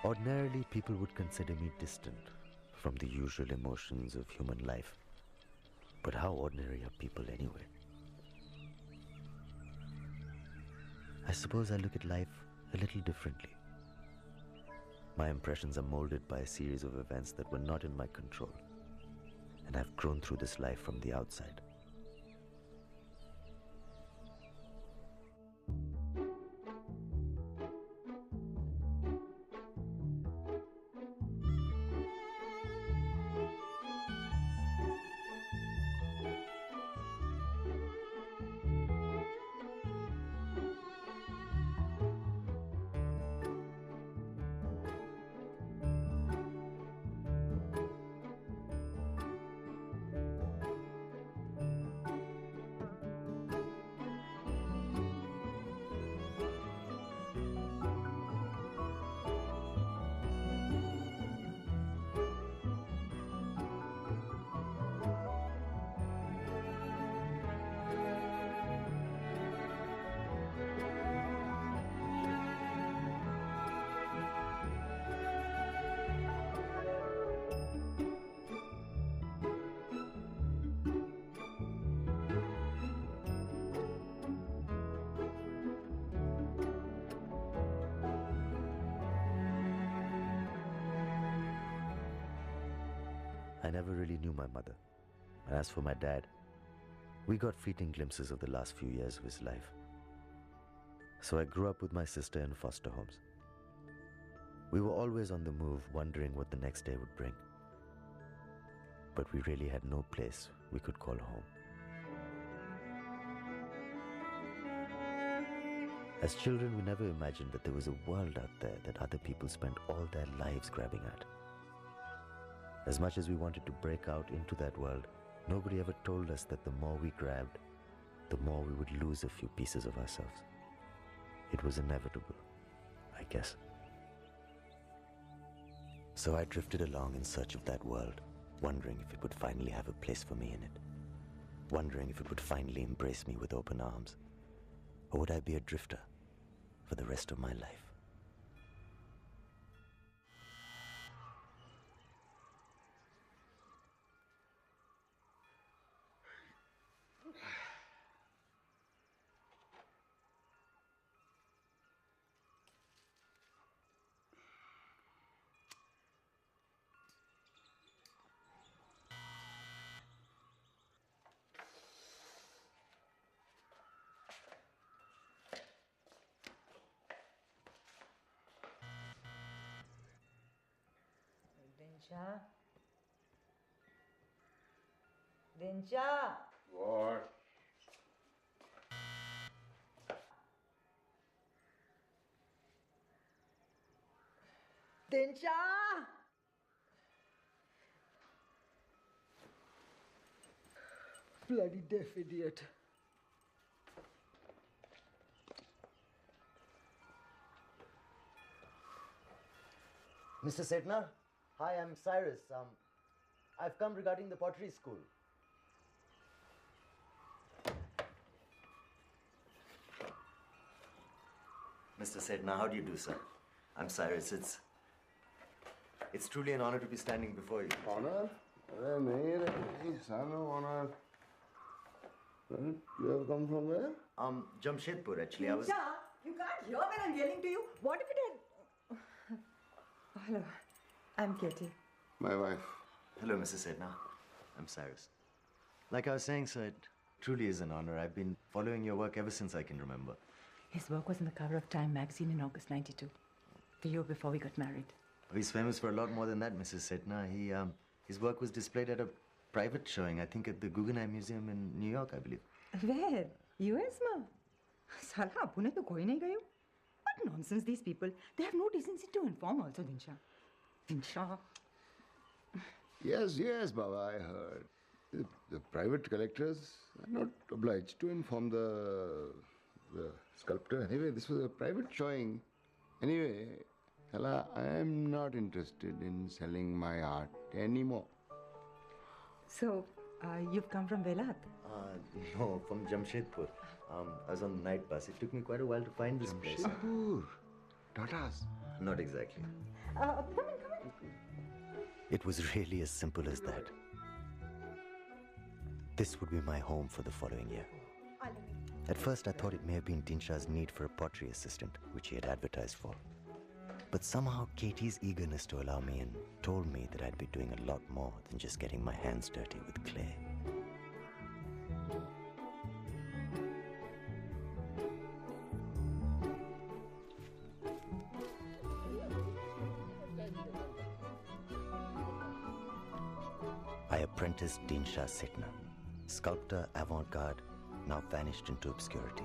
Ordinarily, people would consider me distant from the usual emotions of human life. But how ordinary are people anyway? I suppose I look at life a little differently. My impressions are molded by a series of events that were not in my control, and I've grown through this life from the outside. I never really knew my mother. And as for my dad, we got fleeting glimpses of the last few years of his life. So I grew up with my sister in foster homes. We were always on the move, wondering what the next day would bring. But we really had no place we could call home. As children, we never imagined that there was a world out there that other people spent all their lives grabbing at. As much as we wanted to break out into that world, nobody ever told us that the more we grabbed, the more we would lose a few pieces of ourselves. It was inevitable, I guess. So I drifted along in search of that world, wondering if it would finally have a place for me in it. Wondering if it would finally embrace me with open arms. Or would I be a drifter for the rest of my life? Dinsha? Dinsha? What? Dinsha? Bloody deaf idiot. Mr. Setna? Hi, I'm Cyrus. I've come regarding the pottery school. Mr. Setna, how do you do, sir? I'm Cyrus. It's truly an honor to be standing before you. Honor? Son of honor. You have come from where? Jamshedpur, actually. Dinsha, you can't hear when I'm yelling to you. What if it had... Hello, I'm Katie. My wife. Hello, Mrs. Setna. I'm Cyrus. Like I was saying, sir, it truly is an honor. I've been following your work ever since I can remember. His work was in the cover of Time magazine in August '92, the year before we got married. He's famous for a lot more than that, Mrs. Setna. His work was displayed at a private showing, I think at the Guggenheim Museum in New York, I believe. Where? US, ma? Sala, apune to koi nahi gayo. What nonsense, these people. They have no decency to inform also, Dinsha. Dinsha. Yes, Baba, I heard. The private collectors are not obliged to inform the sculptor. Anyway, this was a private showing. Anyway, Hala, I am not interested in selling my art anymore. So, you've come from Velat? No, from Jamshedpur. I was on the night bus. It took me quite a while to find this place. Jamshedpur? Tatas? Not exactly. Come in. It was really as simple as that. This would be my home for the following year. At first, I thought it may have been Dinshah's need for a pottery assistant, which he had advertised for. But somehow Katie's eagerness to allow me in told me that I'd be doing a lot more than just getting my hands dirty with clay. I apprenticed Dinshah Sitna, sculptor avant-garde, now vanished into obscurity.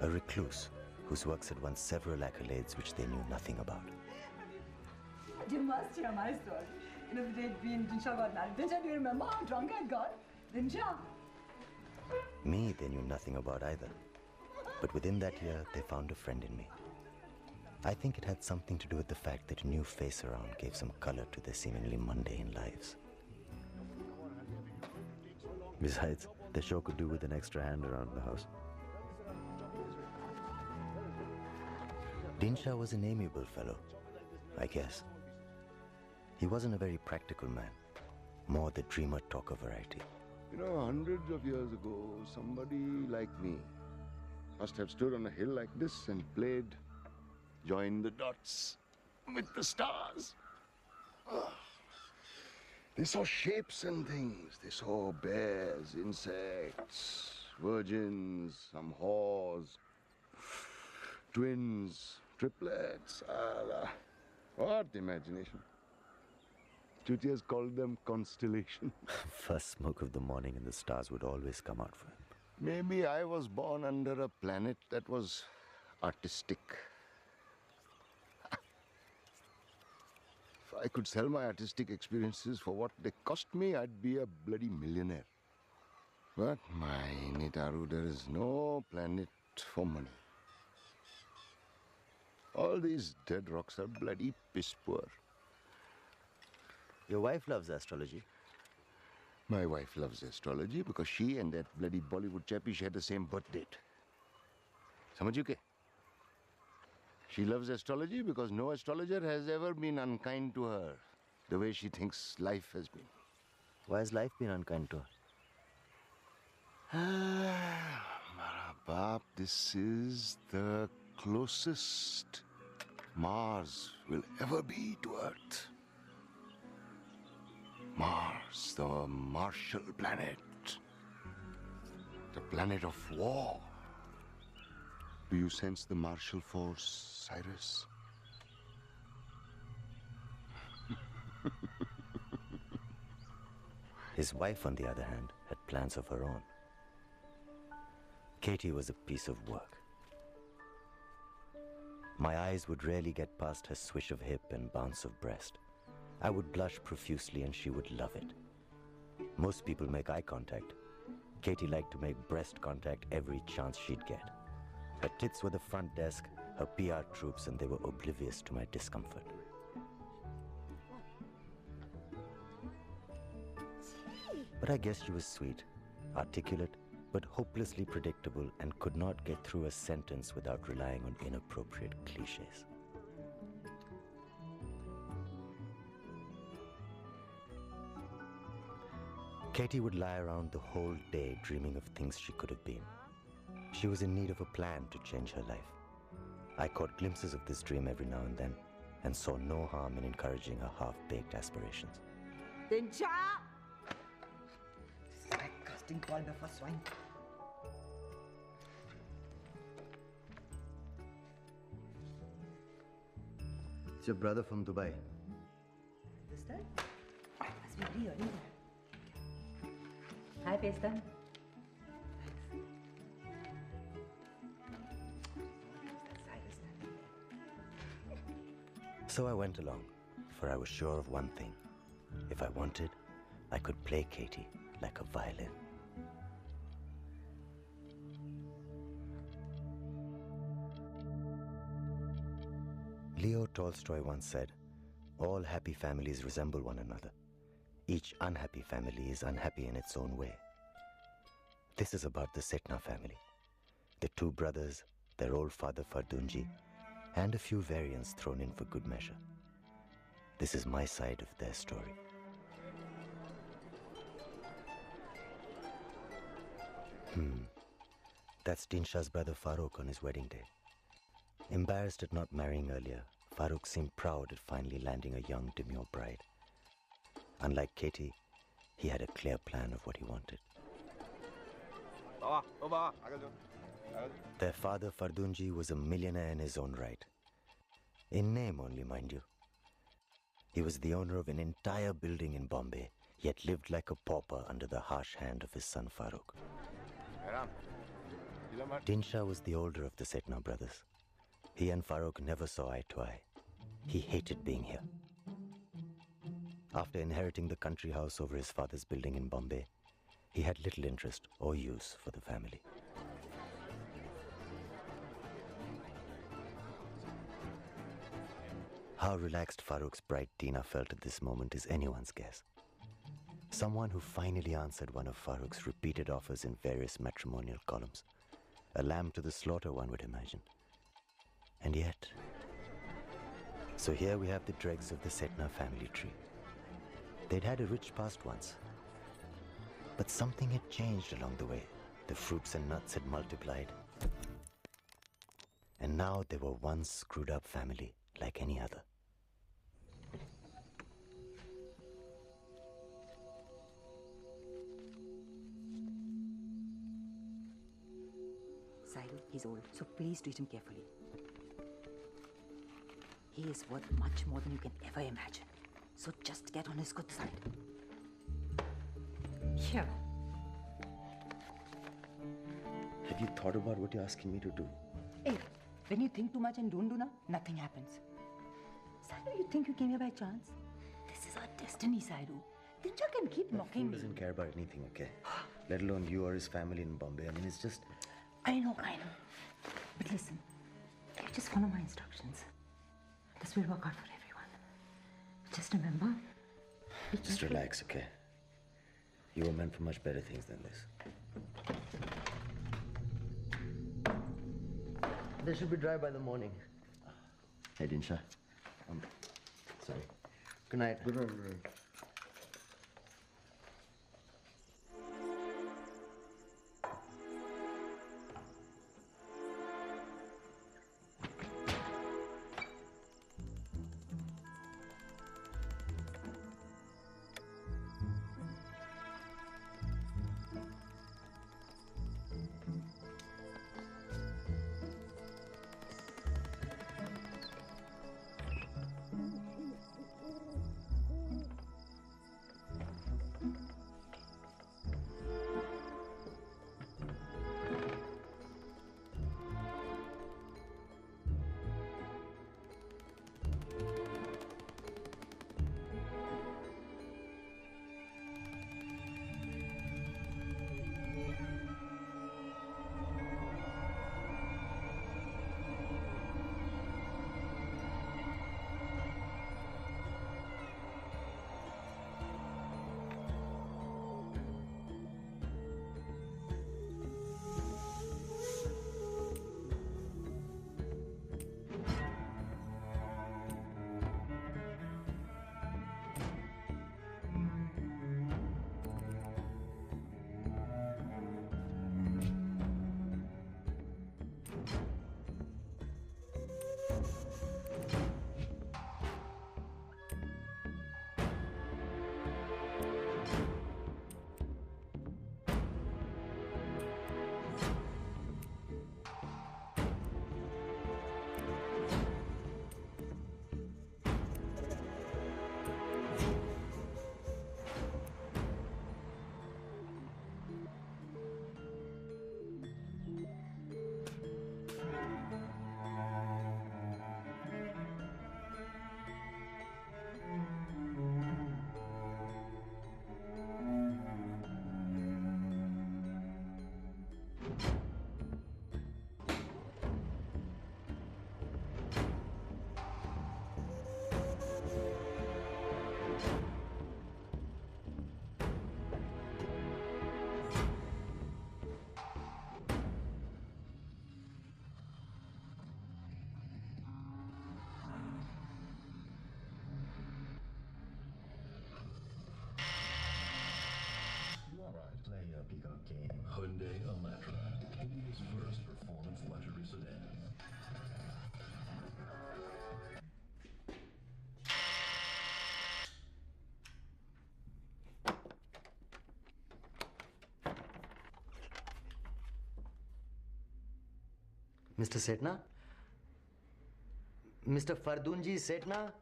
A recluse whose works had won several accolades which they knew nothing about. You must hear my story. The day we and Dinshah got married. Dinshah, do you remember how drunk I got? Dinshah. Me, they knew nothing about either. But within that year, they found a friend in me. I think it had something to do with the fact that a new face around gave some color to their seemingly mundane lives. Besides, the show could do with an extra hand around the house. Dinshah was an amiable fellow, I guess. He wasn't a very practical man, more the dreamer talker variety. You know, hundreds of years ago, somebody like me must have stood on a hill like this and played Join the Dots with the stars. Oh. They saw shapes and things. They saw bears, insects, virgins, some whores, twins, triplets. Allah. What imagination. Chutias called them constellation. First smoke of the morning and the stars would always come out for him. Maybe I was born under a planet that was artistic. If I could sell my artistic experiences for what they cost me, I'd be a bloody millionaire. But my Nitaru, there is no planet for money. All these dead rocks are bloody piss poor. Your wife loves astrology. My wife loves astrology because she and that bloody Bollywood chappie share the same birth date. Samajh you ke? She loves astrology because no astrologer has ever been unkind to her the way she thinks life has been. Why has life been unkind to her? Mara baap, this is the closest Mars will ever be to Earth. Mars, the martial planet. The planet of war. Do you sense the martial force, Cyrus? His wife, on the other hand, had plans of her own. Katie was a piece of work. My eyes would rarely get past her swish of hip and bounce of breast. I would blush profusely and she would love it. Most people make eye contact. Katie liked to make breast contact every chance she'd get. Her tits were the front desk, her PR troops, and they were oblivious to my discomfort. But I guess she was sweet, articulate, but hopelessly predictable and could not get through a sentence without relying on inappropriate cliches. Katie would lie around the whole day dreaming of things she could have been. She was in need of a plan to change her life. I caught glimpses of this dream every now and then and saw no harm in encouraging her half-baked aspirations. Dinshah! This is like casting call before swine. It's your brother from Dubai. This time? Must be very early there. Hi, Pestan. So I went along, for I was sure of one thing. If I wanted, I could play Katie like a violin. Leo Tolstoy once said, "All happy families resemble one another. Each unhappy family is unhappy in its own way." This is about the Setna family. The two brothers, their old father Fardunji, and a few variants thrown in for good measure. This is my side of their story. That's Dinshah's brother Farooq on his wedding day. Embarrassed at not marrying earlier, Farooq seemed proud at finally landing a young, demure bride. Unlike Katie, he had a clear plan of what he wanted. Their father, Fardunji, was a millionaire in his own right. In name only, mind you. He was the owner of an entire building in Bombay, yet lived like a pauper under the harsh hand of his son Farooq. Dinshah was the older of the Setna brothers. He and Farooq never saw eye to eye. He hated being here. After inheriting the country house over his father's building in Bombay, he had little interest or use for the family. How relaxed Farooq's bride Tina felt at this moment is anyone's guess. Someone who finally answered one of Farooq's repeated offers in various matrimonial columns. A lamb to the slaughter, one would imagine. And yet... So here we have the dregs of the Setna family tree. They'd had a rich past once. But something had changed along the way. The fruits and nuts had multiplied. And now they were one screwed up family like any other. Cyrus, he's old, so please treat him carefully. He is worth much more than you can ever imagine. So just get on his good side. Yeah. Have you thought about what you're asking me to do? Hey, when you think too much and don't do nothing happens. Saidu, you think you came here by chance? This is our destiny, Saidu. Dinshah can keep mocking me. He doesn't care about anything, okay? Let alone you or his family in Bombay. I mean, it's just... I know. But listen, you just follow my instructions. This will work out for everyone. Just remember... Just relax, okay? You were meant for much better things than this. They should be dry by the morning. Hey, Dinshah. Sorry. Good night. Good night. India's first performance luxury sedan. Mr. Setna? Mr. Fardunji Setna?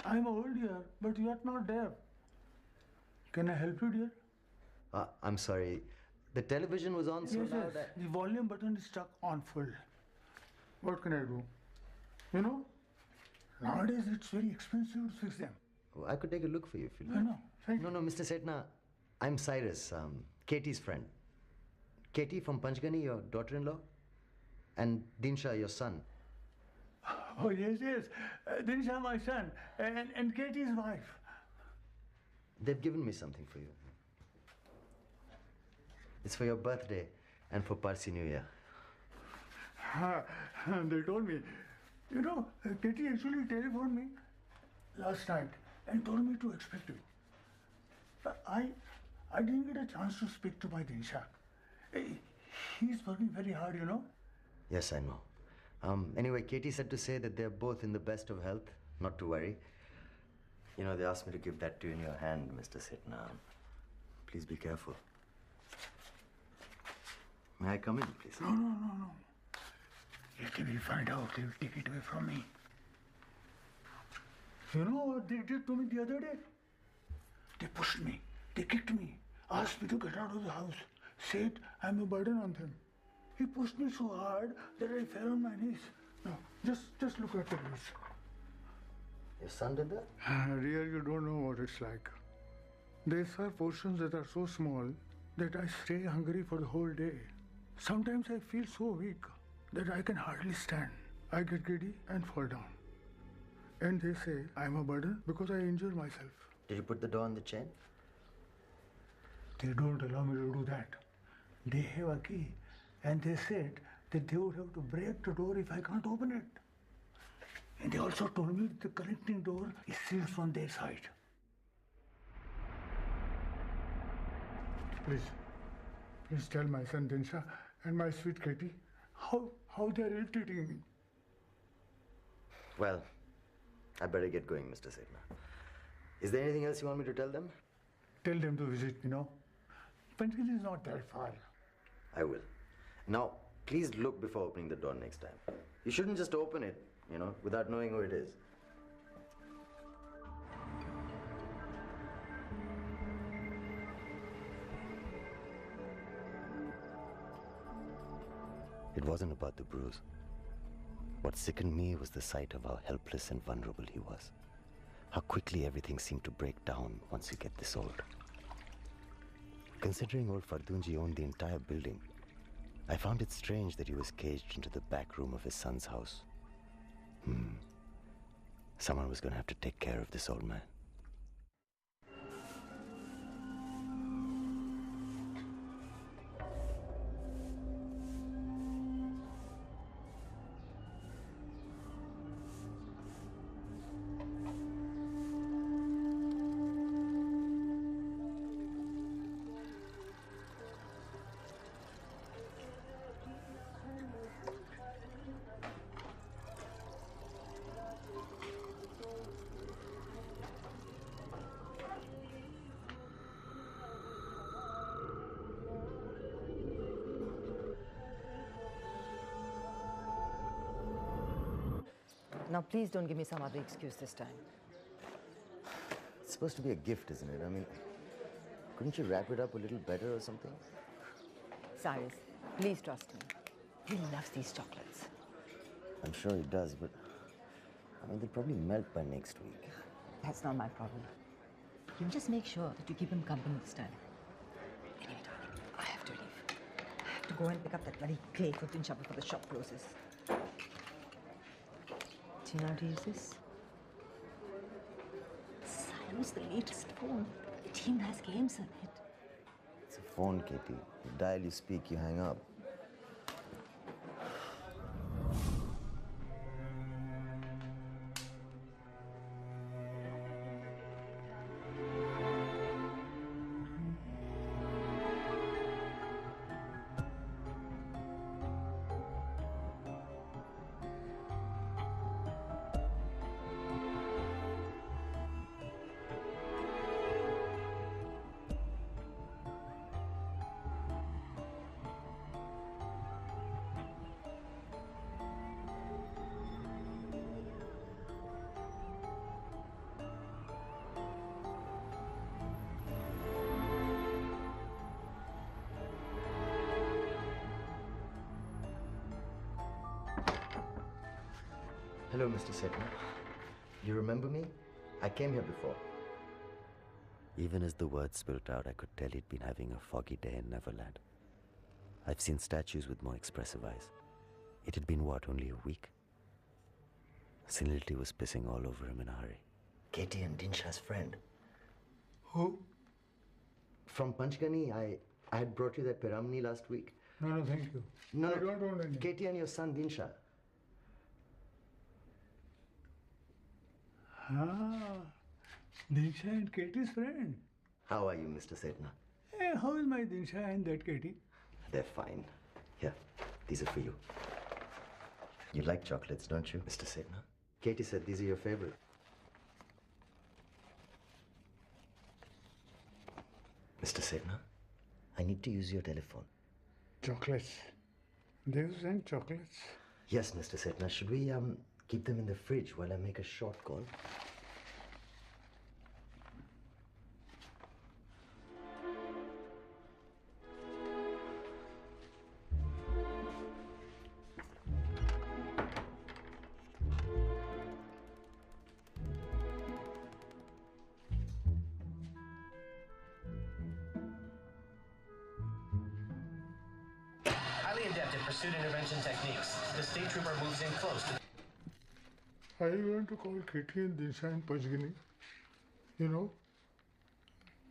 I'm old, dear, but you are not deaf. Can I help you, dear? I'm sorry. The television was on so Yes, loud. yes. The volume button is stuck on full. What can I do? You know, nowadays it's very expensive to fix them. Oh, I could take a look for you if you I like. know. Thank you. No, Mr. Setna. I'm Cyrus, Katie's friend. Katie from Panchgani, your daughter-in-law, and Dinsha, your son. Oh, yes, yes. Dinsha, my son, and Katie's wife. They've given me something for you. It's for your birthday and for Parsi New Year. They told me. You know, Katie actually telephoned me last night and told me to expect you. I didn't get a chance to speak to my Dinsha. He's working very hard, you know. Yes, I know. Anyway, Katie said to say that they're both in the best of health, not to worry. You know, they asked me to give that to you in your hand, Mr. Setna. Please be careful. May I come in, please? No. If they will find out, they will take it away from me. You know what they did to me the other day? They pushed me, they kicked me, asked me to get out of the house, said I'm a burden on them. He pushed me so hard that I fell on my knees. No, just look at the bruise. Your son did that? Dear, you don't know what it's like. They serve portions that are so small that I stay hungry for the whole day. Sometimes I feel so weak that I can hardly stand. I get giddy and fall down. And they say I'm a burden because I injure myself. Did you put the door on the chain? They don't allow me to do that. They have a key, and they said that they would have to break the door if I can't open it. And they also told me that the connecting door is sealed from their side. Please tell my son Dinsha and my sweet Katie how they are ill-treating me. Well, I better get going, Mr. Setna. Is there anything else you want me to tell them? Tell them to visit me, no? Panchgani is not that far. I will. Now, please look before opening the door next time. You shouldn't just open it, you know, without knowing who it is. It wasn't about the bruise. What sickened me was the sight of how helpless and vulnerable he was. How quickly everything seemed to break down once you get this old. Considering old Fardunji owned the entire building, I found it strange that he was caged into the back room of his son's house. Someone was going to have to take care of this old man. Now, please don't give me some other excuse this time. It's supposed to be a gift, isn't it? I mean, couldn't you wrap it up a little better or something? Cyrus, please trust me. He loves these chocolates. I'm sure he does, but I mean, they'll probably melt by next week. That's not my problem. You just make sure that you keep him company this time. Anyway, darling, I have to leave. I have to go and pick up that bloody clay for Dinsha before the shop closes. Do you know how to use this? Cyrus, the latest phone. It even has games in it. It's a phone, Katie. You dial, you speak, you hang up. Hello, Mr. Setna. You remember me? I came here before. Even as the words spilled out, I could tell he'd been having a foggy day in Neverland. I've seen statues with more expressive eyes. It had been, what, only a week? Senility was pissing all over him in a hurry. Katie and Dinshah's friend. Who? From Panchgani, I had brought you that Piramni last week. No, thank you. No, I don't want any. Katie and your son Dinshah. Ah, Dinsha and Katie's friend. How are you, Mr. Setna? Hey, how is my Dinsha and that Katie? They're fine. Here, these are for you. You like chocolates, don't you, Mr. Setna? Katie said these are your favorite. Mr. Setna, I need to use your telephone. Chocolates. They send chocolates. Yes, Mr. Setna. Should we keep them in the fridge while I make a short call? Highly adept at pursuit intervention techniques. The state trooper moves in close to... Are you going to call Katie and Dinsha and Panchgani? You know,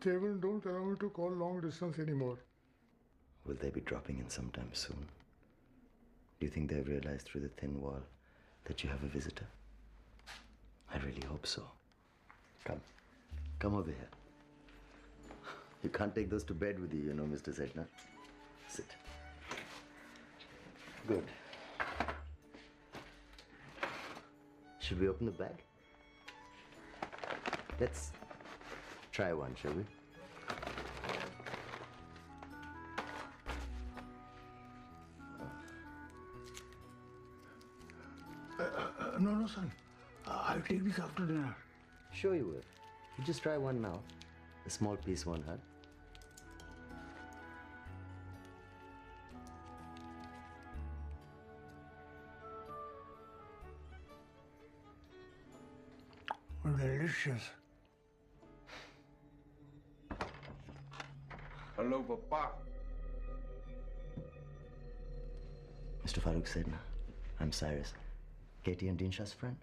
they don't allow me to call long distance anymore. Will they be dropping in sometime soon? Do you think they've realized through the thin wall that you have a visitor? I really hope so. Come over here. You can't take those to bed with you, Mr. Setna. Sit. Good. Should we open the bag? Let's try one, shall we? No, son. I'll take this after dinner. Sure you will. You just try one now. A small piece won't hurt. Delicious. Hello, Papa. Mr. Farooq Setna, I'm Cyrus. Katie and Dinshah's friend?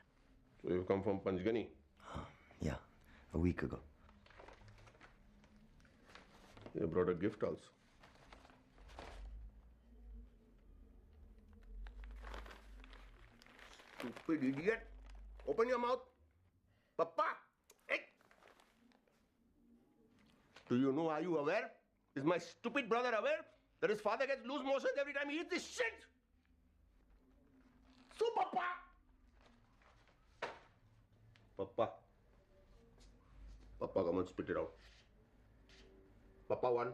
So you've come from Panchgani? Yeah, a week ago. You brought a gift also. Stupid idiot. Open your mouth. Papa! Hey! Do you know, are you aware? Is my stupid brother aware that his father gets loose motions every time he eats this shit? So, Papa! Papa. Papa, come on, spit it out. Papa 1.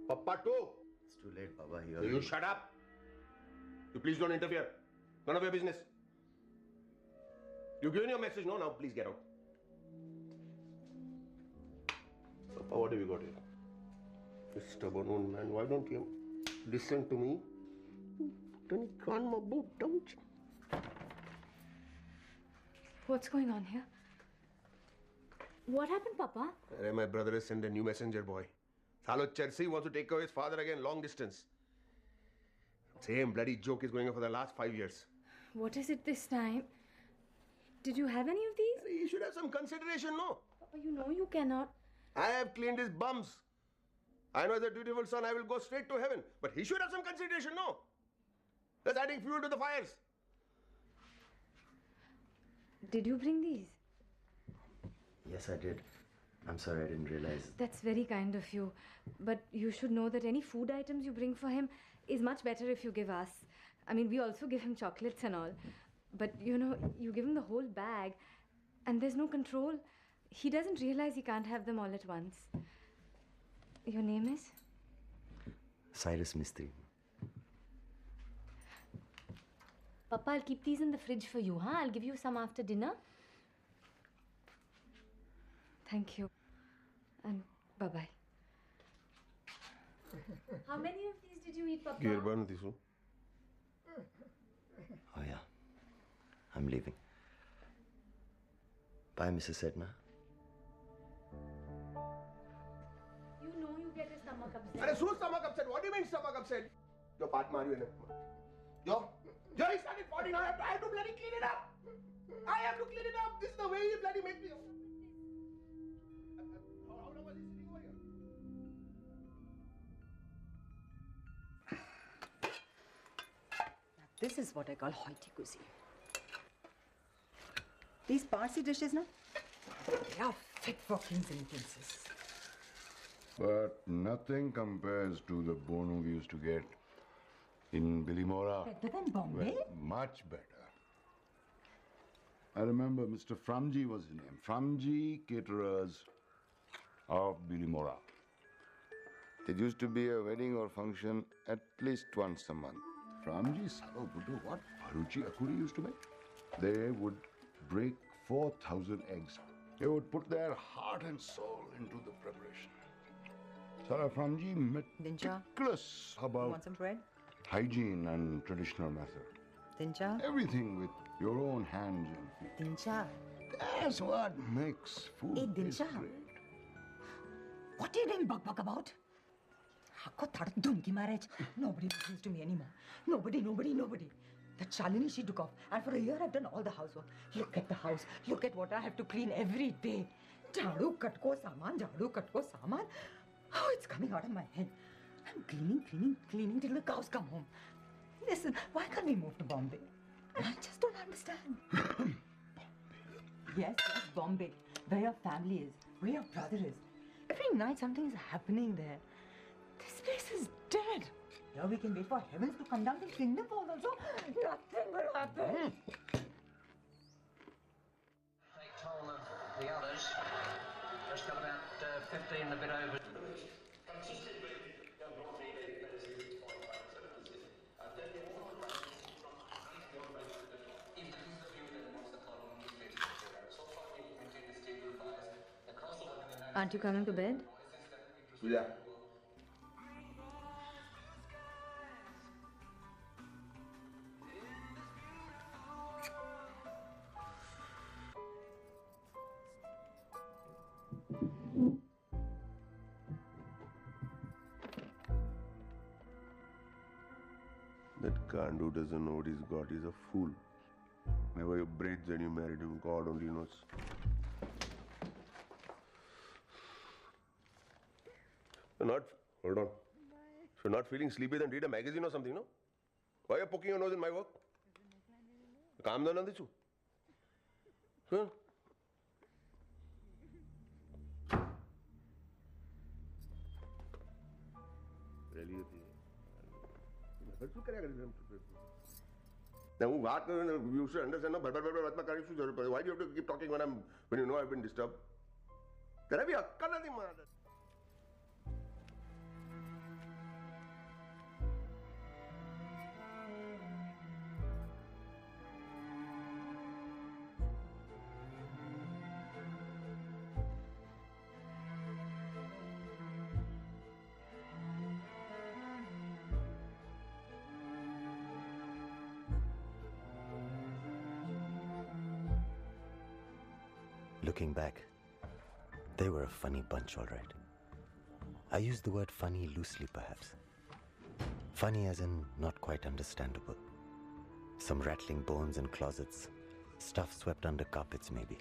Papa 2. It's too late, Baba. You shut up. You please don't interfere. None of your business. You've given your message, no? Now please get out. Papa, what have you got here? You stubborn old man. Why don't you listen to me? Then you can't boot, don't you? What's going on here? What happened, Papa? My brother has sent a new messenger boy. Salo Chelsea wants to take away his father again, long distance. Same bloody joke is going on for the last 5 years. What is it this time? Did you have any of these? He should have some consideration, no? Papa, you know you cannot. I have cleaned his bums. I know as a dutiful son I will go straight to heaven. But he should have some consideration, no? That's adding fuel to the fires. Did you bring these? Yes, I did. I'm sorry, I didn't realize. That's very kind of you. But you should know that any food items you bring for him is much better if you give us. I mean, we also give him chocolates and all. But, you give him the whole bag and there's no control. He doesn't realize he can't have them all at once. Your name is? Cyrus Mistry. Papa, I'll keep these in the fridge for you, huh? I'll give you some after dinner. Thank you. And bye-bye. How many of these did you eat, Papa? Gear burn this one. Oh, yeah. I'm leaving. Bye, Mrs. Sedna. You know you get a stomach upset. Whose stomach upset? What do you mean stomach upset? Your part Mario and Yo, he started farting. I have to bloody clean it up. I have to clean it up. This is the way you bloody make me. How long was he sitting over here? This is what I call hoity cuisine. These Parsi dishes, na, they are fit for kings and princes. But nothing compares to the bono we used to get in Bilimora. Better than Bombay? Well, much better. I remember Mr. Framji was his name. Framji Caterers of Bilimora. There used to be a wedding or function at least once a month. Framji Salo Budu, what Haruchi Akuri used to make? They would break 4,000 eggs. They would put their heart and soul into the preparation. Sara Framji meticulous about Want some bread? hygiene and traditional method. Dincha? Everything with your own hands and feet. Dincha? That's what makes food Hey, taste Dinsha. great. What are you doing bug about? Marriage. Nobody listens to me anymore. Nobody. That Shalini, she took off. And for a year, I've done all the housework. Look at the house. Look at what I have to clean every day. Jhadu katko saman. Oh, it's coming out of my head. I'm cleaning till the cows come home. Listen, why can't we move to Bombay? I just don't understand. Yes, Bombay. Where your family is, where your brother is. Every night something is happening there. This place is dead. Here we can wait for heavens to come down and clean the falls also. Nothing will happen. Take toll of the others. Just got about 15 and a bit over. Aren't you coming to bed? Yeah. That Kandu doesn't know what he's got. He's a fool. Never your braids when you married him. God only knows. Hold on. If you're not feeling sleepy, then read a magazine or something, no? Why are you poking your nose in my work? Calm down, Nandichu. Huh? Really? Now, you should understand. Why do you have to keep talking when you know I've been disturbed? There be a nothing, man. Looking back, they were a funny bunch, all right. I use the word funny loosely, perhaps. Funny as in not quite understandable. Some rattling bones in closets, stuff swept under carpets, maybe.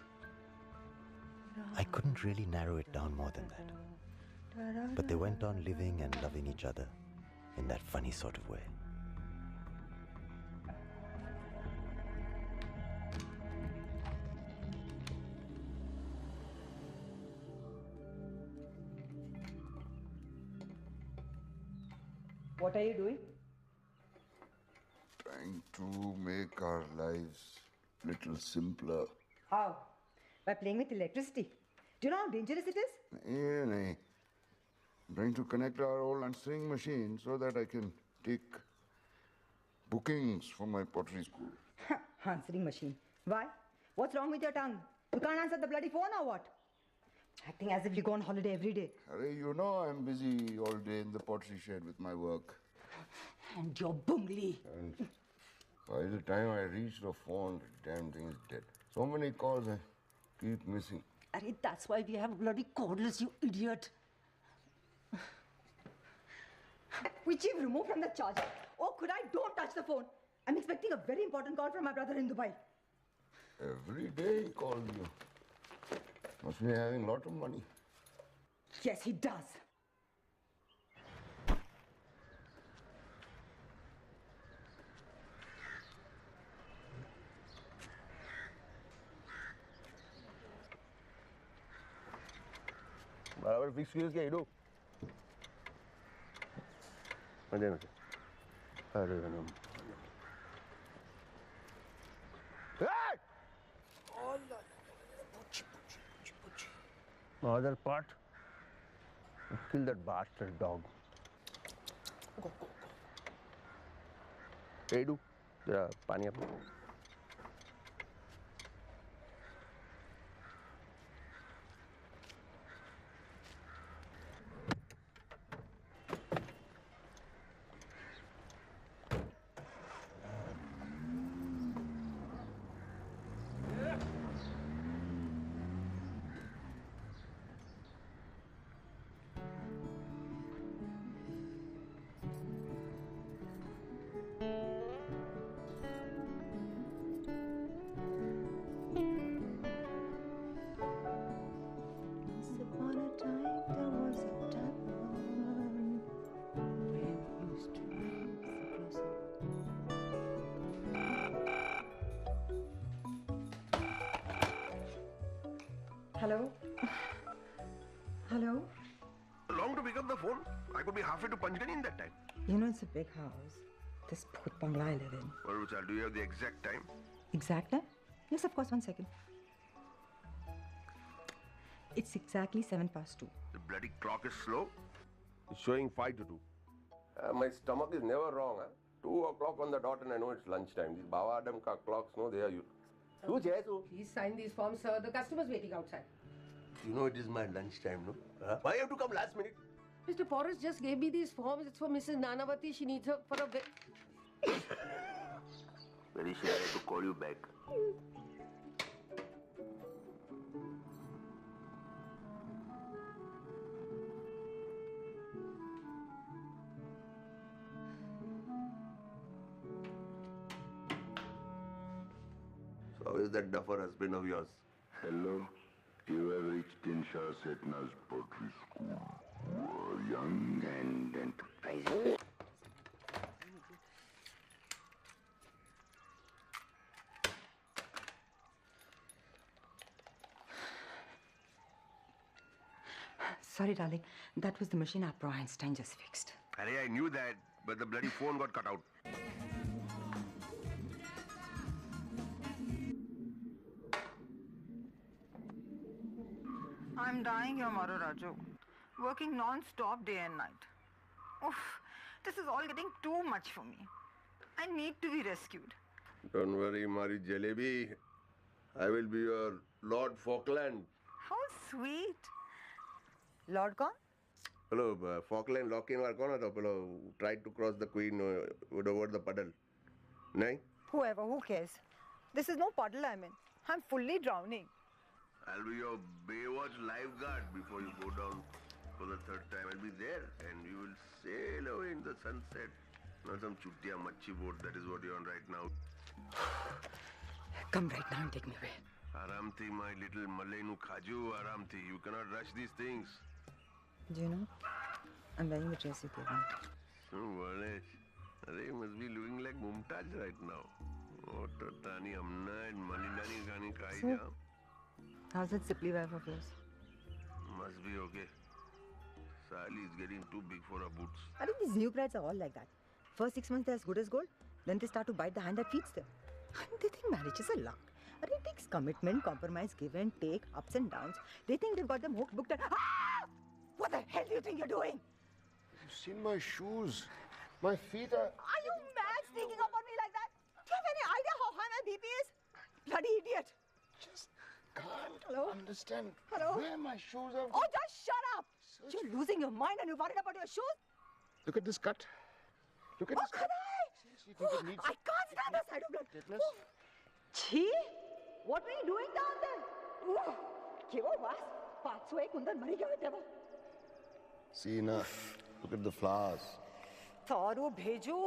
I couldn't really narrow it down more than that. But they went on living and loving each other in that funny sort of way. What are you doing? Trying to make our lives a little simpler. How? By playing with electricity. Do you know how dangerous it is? Yeah, I'm trying to connect our old answering machine so that I can take bookings for my pottery school. Answering machine. Why? What's wrong with your tongue? You can't answer the bloody phone or what? Acting as if you go on holiday every day. Arey, you know I'm busy all day in the pottery shed with my work. And your bungli. And By the time I reach the phone, the damn thing is dead. So many calls I keep missing. Arey, that's why we have bloody cordless, you idiot. Which you've removed from the charger. Oh, could I? Don't touch the phone. I'm expecting a very important call from my brother in Dubai. Every day he calls you. Must be having a lot of money. Yes, he does. बराबर fix किया क्या इडो मजे में अरे गनम Other part, kill that bastard dog. Go. Hey, do the pani apna. Hello? Hello? Long to pick up the phone. I could be halfway to Panchgani in that time. You know, it's a big house. This poor bungalow I live in. Well, do you have the exact time? Exact time? Yes, of course, 1 second. It's exactly 2:07. The bloody clock is slow. It's showing 5 to 2. My stomach is never wrong. 2 o'clock on the dot and I know it's lunchtime. These Baba Adam ka clocks, no, they are you. Please sign these forms, sir. The customer's waiting outside. You know it is my lunchtime, no? Why you have to come last minute? Mr. Porras just gave me these forms. It's for Mrs. Nanavati. She needs her for a bit. Very sure I have to call you back. So how is that duffer husband of yours? Hello. You have reached in Shah Setna's poetry school. You are young and enterprising. Sorry, darling. That was the machine our Pro Einstein just fixed. Arey, I knew that, but the bloody phone got cut out. I'm dying here, Maru Raju. Working non-stop day and night. Oof, this is all getting too much for me. I need to be rescued. Don't worry, Mari Jalebi. I will be your Lord Falkland. How sweet. Lord Khan? Hello, Falkland lock-in war कौन था? Hello, tried to cross the Queen over the puddle. No? Whoever, who cares? This is no puddle I'm in. I'm fully drowning. I'll be your Baywatch lifeguard before you go down for the third time. I'll be there and you will sail away in the sunset. Not some chuttiya machi boat, that is what you're on right now. Come right now and take me away. Aramthi, my little Malainu Khaju, Aramthi. You cannot rush these things. Do you know? I'm wearing the dress you gave me. So, Valesh, you must be looking like Mumtaz right now. Oh, Tani Amna and Malindani Khani Kaija. How's that Sipply wife of yours? Must be okay. Sally is getting too big for her boots. I think these new brides are all like that. First 6 months they're as good as gold. Then they start to bite the hand that feeds them. They think marriage is a luck. But it takes commitment, compromise, give and take, ups and downs. They think they've got them hooked, booked and... Ah! What the hell do you think you're doing? You've seen my shoes. My feet are... Are you mad sneaking up on me like that? Do you have any idea how high my BP is? Bloody idiot. Just can't Hello? understand Hello? where my shoes are. Oh, just shut up. You're losing your mind and you're worried about your shoes? Look at this cut. Look at Oh, this cut. can I? Seriously, you think it needs... I can't That's another side of blood. Tetanus? Chhi! What were you doing down there? Kevo was 501 kundar mari gaya teva. See na, look at the flowers. Tharu bheju.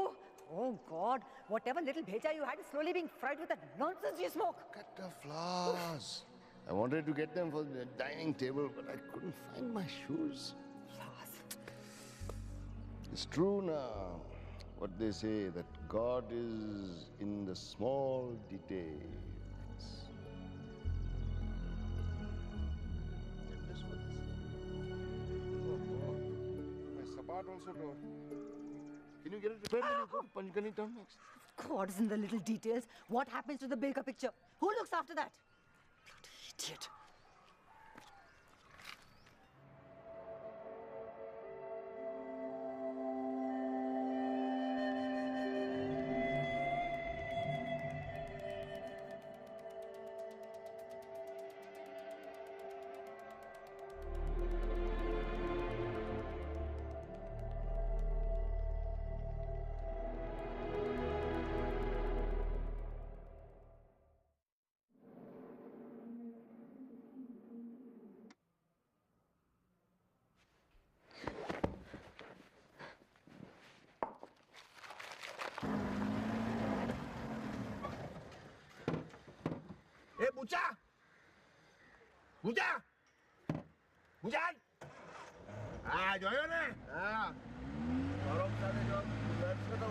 Oh God! Whatever little bheja you had is slowly being fried with that nonsense you smoke. Look at the flowers. I wanted to get them for the dining table, but I couldn't find my shoes. Flowers. It's true now, what they say, that God is in the small details. Get this for this. My support also door. Can you get it repaired when you go to Panchgani town next? God is in the little details. What happens to the Bilka picture? Who looks after that? Bloody idiot. Bucha! Bucha! Buchan! Joyo ne? Tolong sana John. Let's go.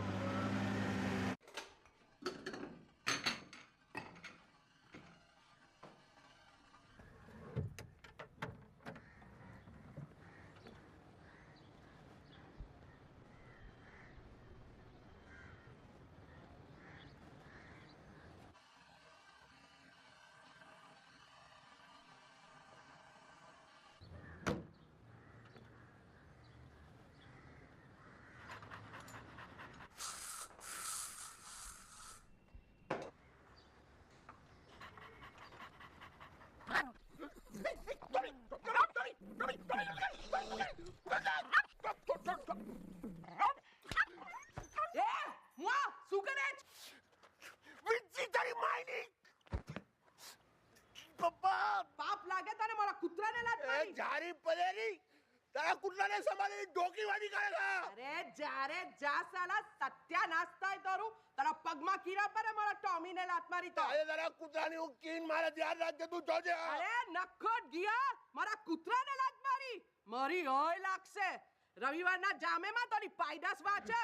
રવિવારના જામેમાં તારી પાયદાસ વાચે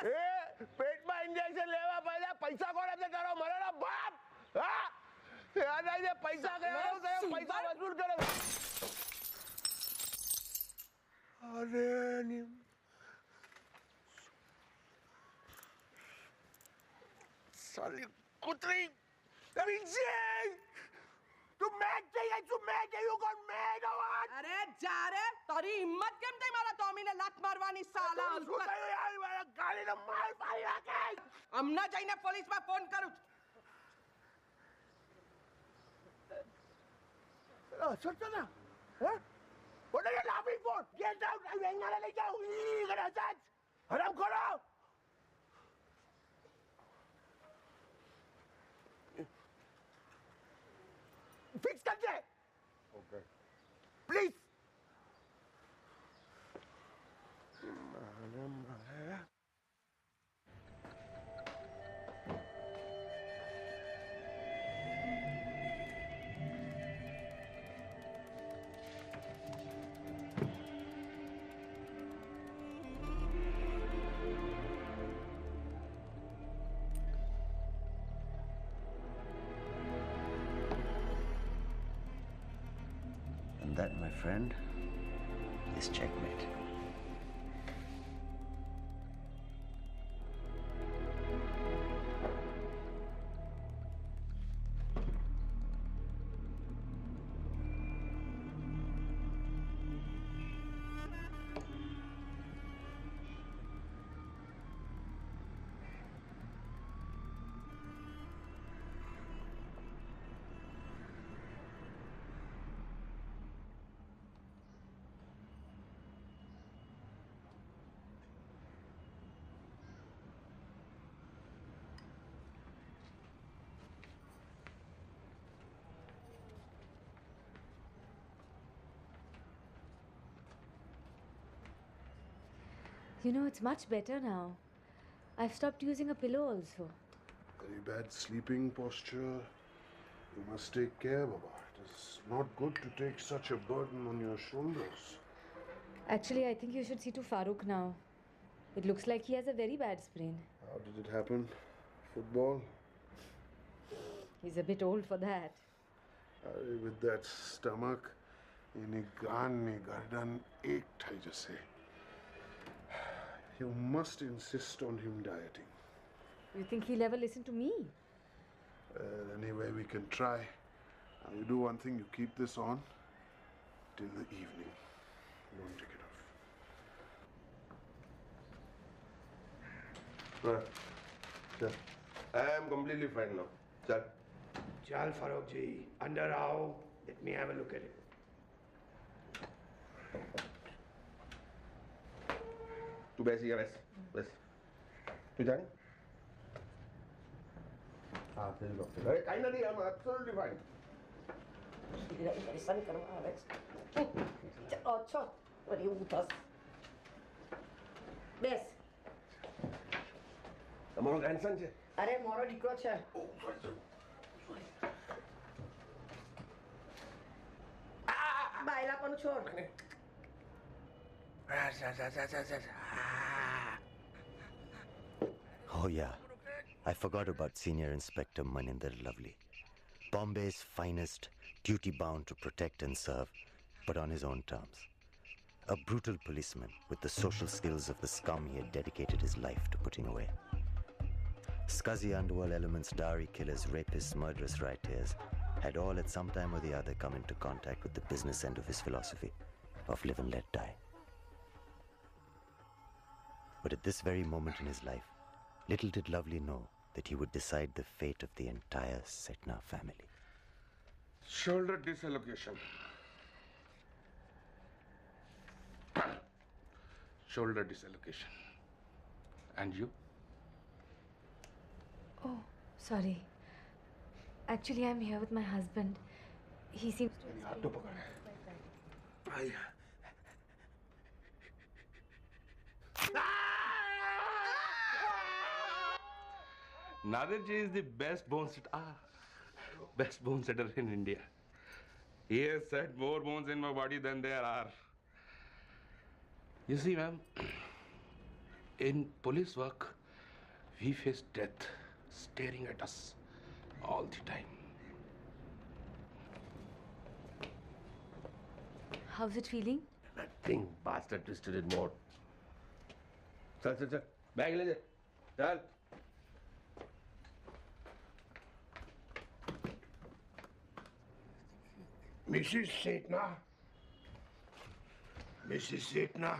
પેટમાં injection લેવા પહેલા પૈસા કોણ આપે તારો મરેલો બાપ હા યાદ આવી પૈસા ગયા પૈસા વસૂલ કરે અરે સાલી કૂતરી તું મેચ चाहिए તું match you got mad awan અરે જા રે તારી હિંમત કેમ થઈ મારા ટોમીને લાત મારવાની સાલા શું થયું યાર મારા ગાડીનો માલ પાડી નાખે હમણાં જઈને પોલીસમાં ફોન કરું સચના હે What are you laughing for? Get out! I'm going to go. You're going to touch. Haram khoro. Fix करके. Okay. Please. And that, my friend, is checkmate. You know, it's much better now. I've stopped using a pillow also. Very bad sleeping posture. You must take care, Baba. It is not good to take such a burden on your shoulders. Actually, I think you should see to Farooq now. It looks like he has a very bad sprain. How did it happen? Football? He's a bit old for that. With that stomach, in gardan ekht hai jaise. You must insist on him dieting. You think he'll ever listen to me? Anyway, we can try. Now, you do one thing, you keep this on till the evening. Don't take it off. Right. Chal. I am completely fine now. Chal. Chal Farooq ji, under आओ. Let me have a look at it. तू बैसिएगा बस तू जाने हाँ तेरे doctor अरे काई ना नहीं I'm absolutely fine परेशान करवा रहे अच्छा वरी उठस बेस તમારો ગ્રેન્ડસન છે અરે મારો દીકરો છે બાયલા પણ છોડ Oh yeah, I forgot about Senior Inspector Maninder Lovely. Bombay's finest, duty-bound to protect and serve, but on his own terms. A brutal policeman with the social skills of the scum he had dedicated his life to putting away. Scuzzy underworld elements, dowry killers, rapists, murderous rioters had all at some time or the other come into contact with the business end of his philosophy of live and let die. But at this very moment in his life, little did Lovely know that he would decide the fate of the entire Setna family. Shoulder dislocation. Shoulder dislocation. And you? Oh, sorry. Actually, I'm here with my husband. He seems to... Nadirji is the best bone setter in India. He has set more bones in my body than there are. You see, ma'am, in police work, we face death staring at us all the time. How's it feeling? Nothing. Bastard twisted it more. Chal. Bag le chal. Mrs. Setna. Mrs. Setna.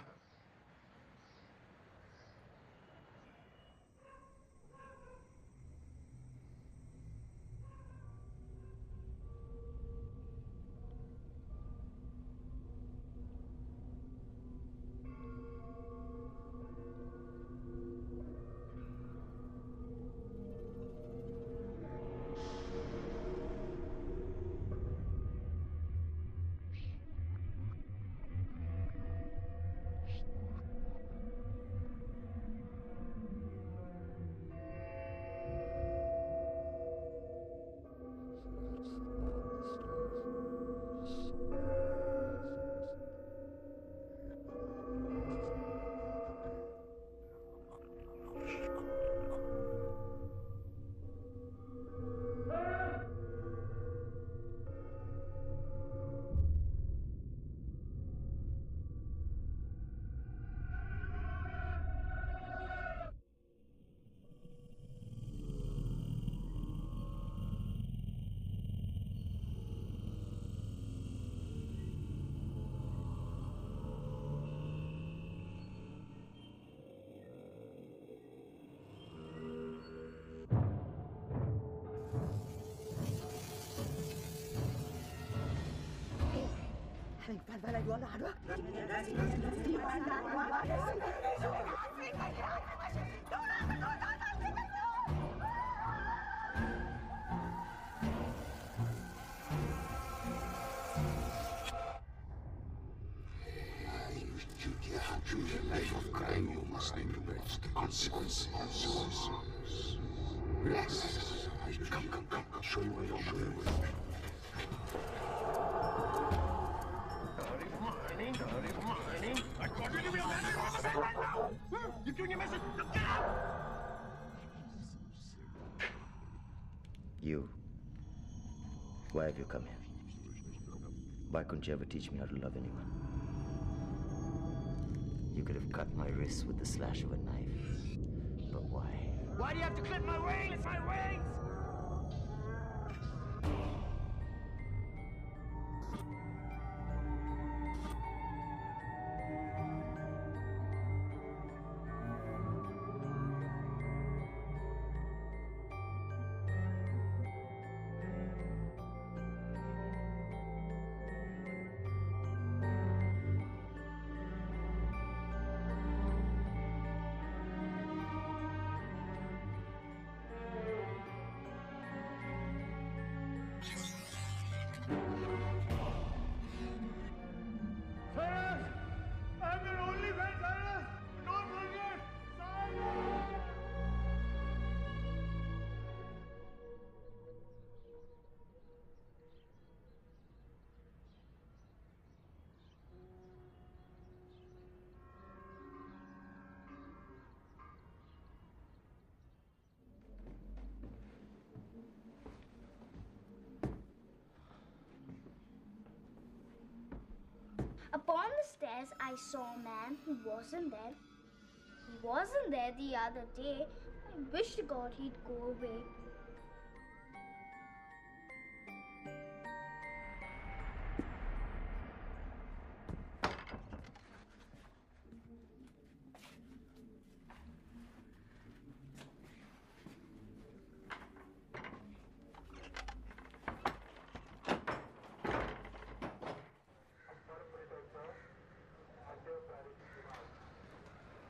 Choose a life of crime, you must consequences. Relax. Come. Show you where you're going. Morning. I told you to be on the right now. You're giving a message. Look, get out. You. Why have you come here? Why couldn't you ever teach me how to love anyone? You could have cut my wrists with the slash of a knife. But why? Why do you have to clip my wings? My wings! Cyrus! I'm your only friend, Cyrus! Don't forget! Cyrus! Upon the stairs, I saw a man who wasn't there. He wasn't there the other day. I wish to God he'd go away.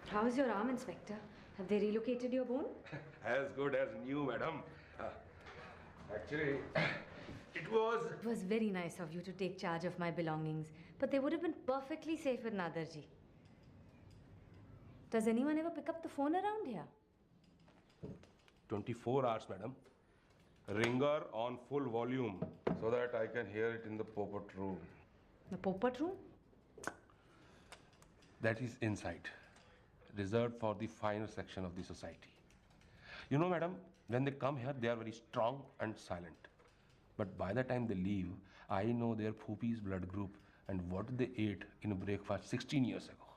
How's your arm, Inspector? Have they relocated your bone? As good as new, madam. Actually, it was... It was very nice of you to take charge of my belongings, but they would have been perfectly safe with Nadarji. Does anyone ever pick up the phone around here? 24 hours, madam. Ringer on full volume so that I can hear it in the popat room. The popat room? That is inside, reserved for the finer section of the society. You know, madam, when they come here, they are very strong and silent. But by the time they leave, I know their poopies blood group and what they ate in breakfast 16 years ago.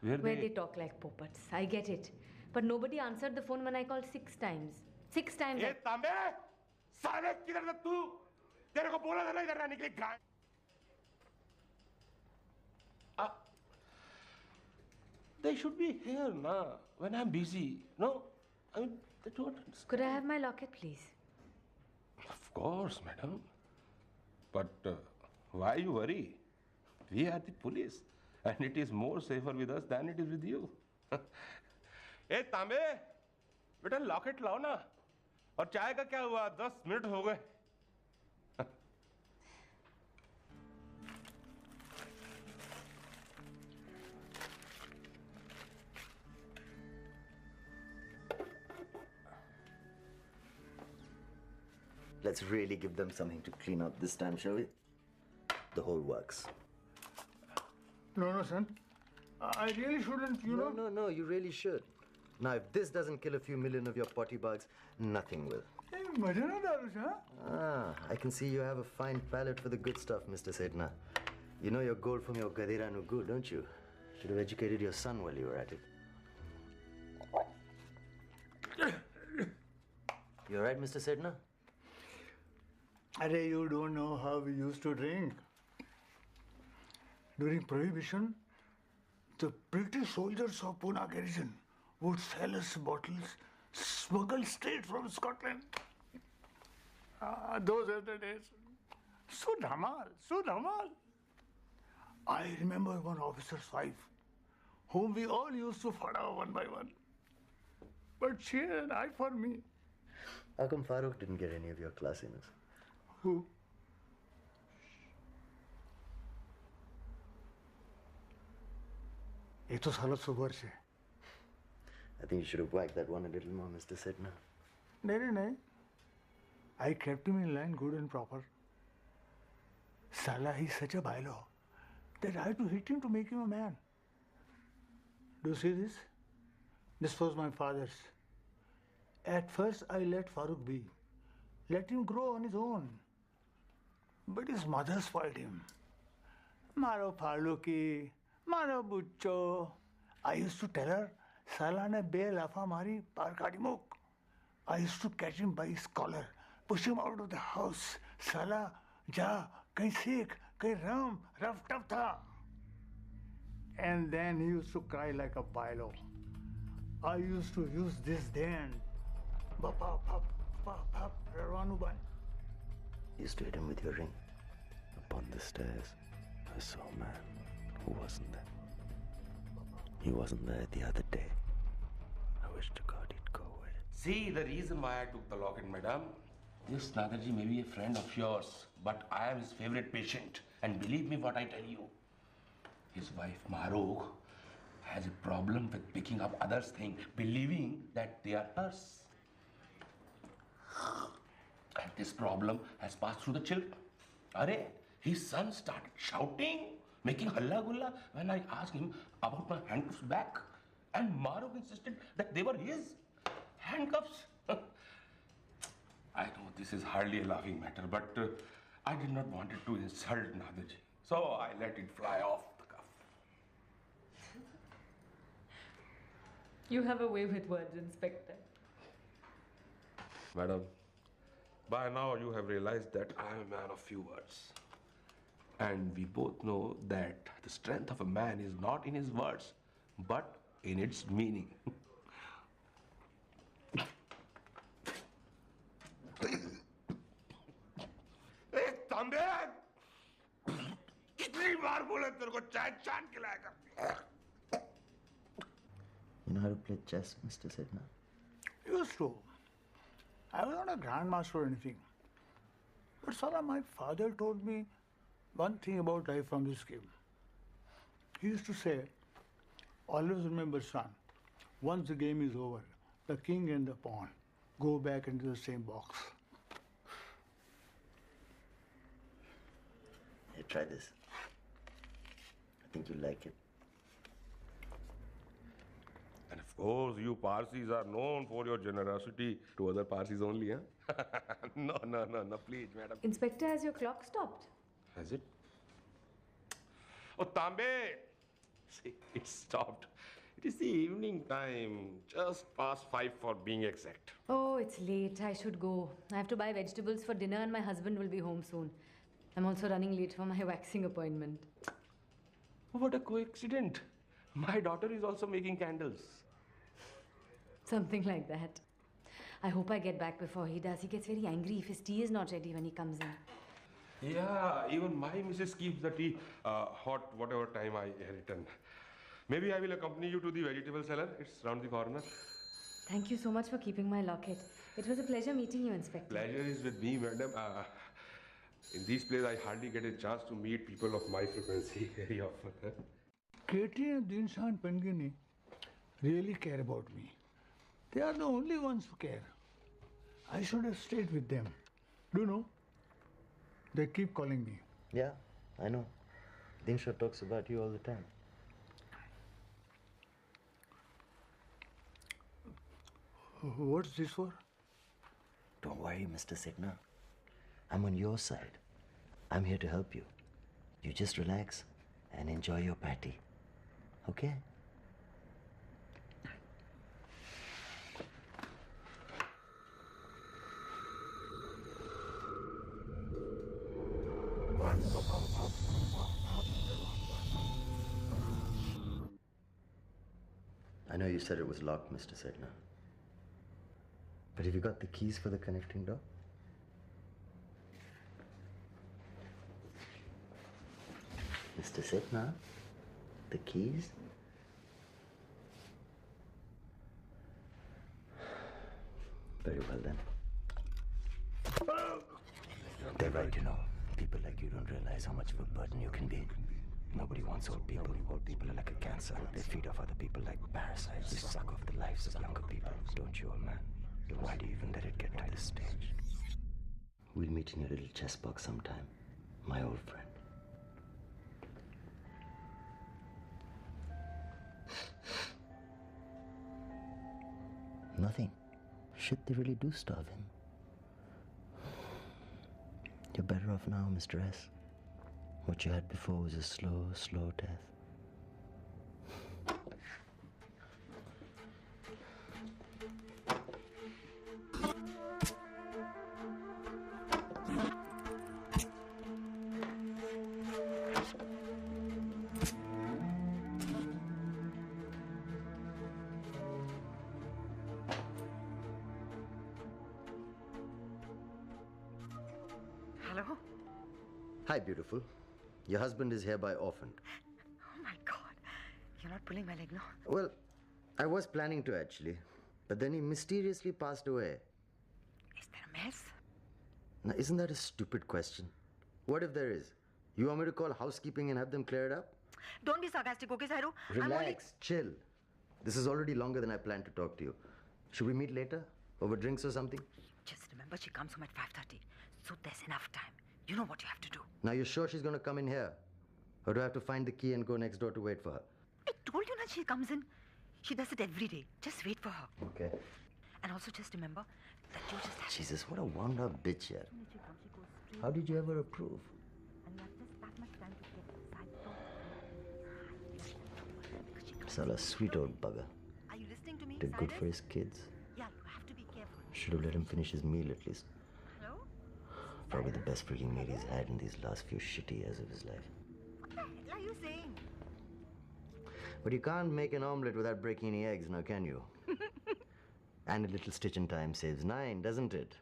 Where they talk like popats. I get it. But nobody answered the phone when I called 6 times. 6 times. Hey, Tambe! साले किधर था तू? तेरे को बोला था ना इधर रहने के लिए गाय. They should be here now when I'm busy. No, I mean they don't understand. Could I have my locket, please? Of course, madam. But why you worry? We are the police, and it is more safer with us than it is with you. Hey, तांबे, बेटा locket लाओ ना. और चाय का क्या हुआ? 10 minute हो गए. Let's really give them something to clean up this time, shall we? The whole works. No, son. I really shouldn't, you know. No, you really should. Now, if this doesn't kill a few million of your potty bugs, nothing will. Hey, Madana Darus, huh? I can see you have a fine palate for the good stuff, Mr. Sedna. You know your gold from your Gadira Nugu, don't you? Should have educated your son while you were at it. You all right, Mr. Sedna? Arey, you don't know how we used to drink. During Prohibition, the British soldiers of Pune garrison would sell us bottles smuggled straight from Scotland. Those are the days. So dhamal. I remember one officer's wife, whom we all used to fada one by one. But she had an eye for me. How come Farooq didn't get any of your classiness? Who? ये तो साला सुबर से. I think you should have whacked that one a little more, Mr. Sidna. No. I kept him in line good and proper. Salah, he's such a bailo that I had to hit him to make him a man. Do you see this? This was my father's. At first, I let Farooq be. Let him grow on his own. But his mother spoiled him. Maro Faluki, Maro Bucho. I used to tell her, Salah ne be lafa mari par kadi muk. I used to catch him by his collar, push him out of the house. Salah, ja, kahin seek, kahin ram, rough tough tha. And then he used to cry like a bailo. I used to use this then. Bapa, pap, pap, pap, Rarwanuban. You used to hit him with your ring. Upon the stairs, I saw a man who wasn't there. He wasn't there the other day. I wish to God he'd go away. See, the reason why I took the locket, madam. This Nadaji may be a friend of yours, but I am his favorite patient. And believe me what I tell you. His wife, Mahrukh, has a problem with picking up others' things, believing that they are hers. And this problem has passed through the children. Arey, his son started shouting, making halla gulla when I asked him about my handcuffs back. And Mahrukh insisted that they were his handcuffs. I know this is hardly a laughing matter, but I did not want it to insult Nadaji. So I let it fly off the cuff. You have a way with words, Inspector. Madam, by now you have realized that I am a man of few words. And we both know that the strength of a man is not in his words, but in its meaning. Hey, Tambe! कितनी बार बोले तेरे को चाय चांद खिलाएगा? You know how to play chess, Mr. Sidna? Used to. I was not a grandmaster or anything. But Salah, my father told me one thing about life from this game. He used to say, always remember, son, once the game is over, the king and the pawn go back into the same box. Hey, try this. I think you'll like it. And of course, you Parsis are known for your generosity to other Parsis only, huh? No, please, madam. Inspector, has your clock stopped? Has it? Oh, Tambe! See, it stopped. It is the evening time, just past 5 for being exact. Oh, it's late. I should go. I have to buy vegetables for dinner and my husband will be home soon. I'm also running late for my waxing appointment. What a coincidence. My daughter is also making candles. Something like that. I hope I get back before he does. He gets very angry if his tea is not ready when he comes in. Yeah, even my missus keeps the tea hot whatever time I return. Maybe I will accompany you to the vegetable cellar. It's round the corner. Thank you so much for keeping my locket. It was a pleasure meeting you, Inspector. Pleasure is with me, madam. In this place, I hardly get a chance to meet people of my frequency very often. Katie and Dinsha and Pengini really care about me. They are the only ones who care. I should have stayed with them. Do you know? They keep calling me. Yeah, I know. Dinsha talks about you all the time. What's this for? Don't worry, Mr. Sidna. I'm on your side. I'm here to help you. You just relax and enjoy your party. Okay? I know you said it was locked, Mr. Sidna. But have you got the keys for the connecting door? Mr. Sidna, the keys? Very well then. They're right, you know. People like you don't realize how much of a burden you can be. Nobody wants old people. Old people are like a cancer. They feed off other people like parasites. They suck off the lives of younger people. Don't you, old man? Why do you even let it get to this stage? We'll meet in your little chess box sometime, my old friend. Nothing. Shit, they really do starve him. You're better off now, Mr. S. What you had before was a slow, slow death. Hello? Hi, beautiful. Your husband is hereby orphaned. Oh my God. You're not pulling my leg now? Well, I was planning to actually, but then he mysteriously passed away. Is there a mess? Now, isn't that a stupid question? What if there is? You want me to call housekeeping and have them clear it up? Don't be sarcastic, okay, Cyrus? Relax, chill. This is already longer than I planned to talk to you. Should we meet later? Over drinks or something? Just remember she comes home at 5:30. So there's enough time. You know what you have to do. Now, you're sure she's going to come in here? Or do I have to find the key and go next door to wait for her? I told you that she comes in. She does it every day. Just wait for her. Okay. And also just remember that you just have Jesus, what a wound-up bitch here. When she comes, she goes straight. How did you ever approve? And you have just that much time to get inside the door. Such a sweet old bugger. Are you listening to me, Did good Cyrus? for his kids. Yeah, you have to be careful. Should have let him finish his meal at least. Hello? Probably the best freaking meal he's had in these last few shitty years of his life. What the hell are you saying? But you can't make an omelette without breaking any eggs, now can you? And a little stitch in time saves 9, doesn't it?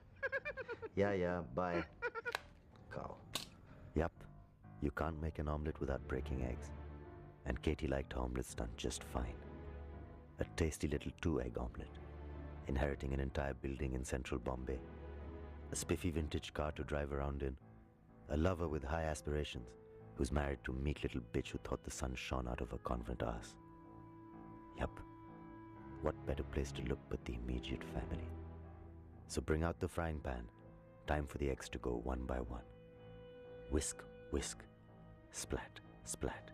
Yeah, bye. Cow. Yup, you can't make an omelette without breaking eggs. And Katie liked her omelettes done just fine. A tasty little 2-egg omelette, inheriting an entire building in central Bombay, a spiffy vintage car to drive around in, a lover with high aspirations who's married to a meek little bitch who thought the sun shone out of her convent ass. Yup, what better place to look but the immediate family? So bring out the frying pan, time for the eggs to go one by one. Whisk, whisk, splat, splat.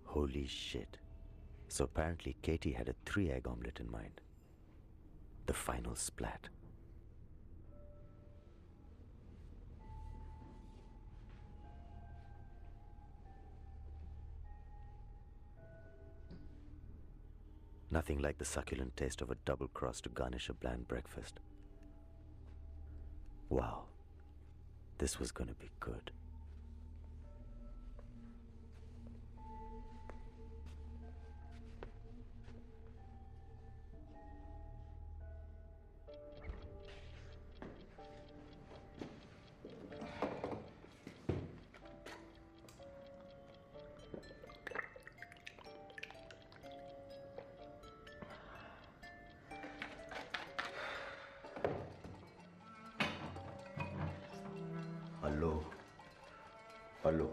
Holy shit. So apparently Katie had a 3-egg omelette in mind. The final splat. Nothing like the succulent taste of a double cross to garnish a bland breakfast. Wow. This was going to be good. Hello.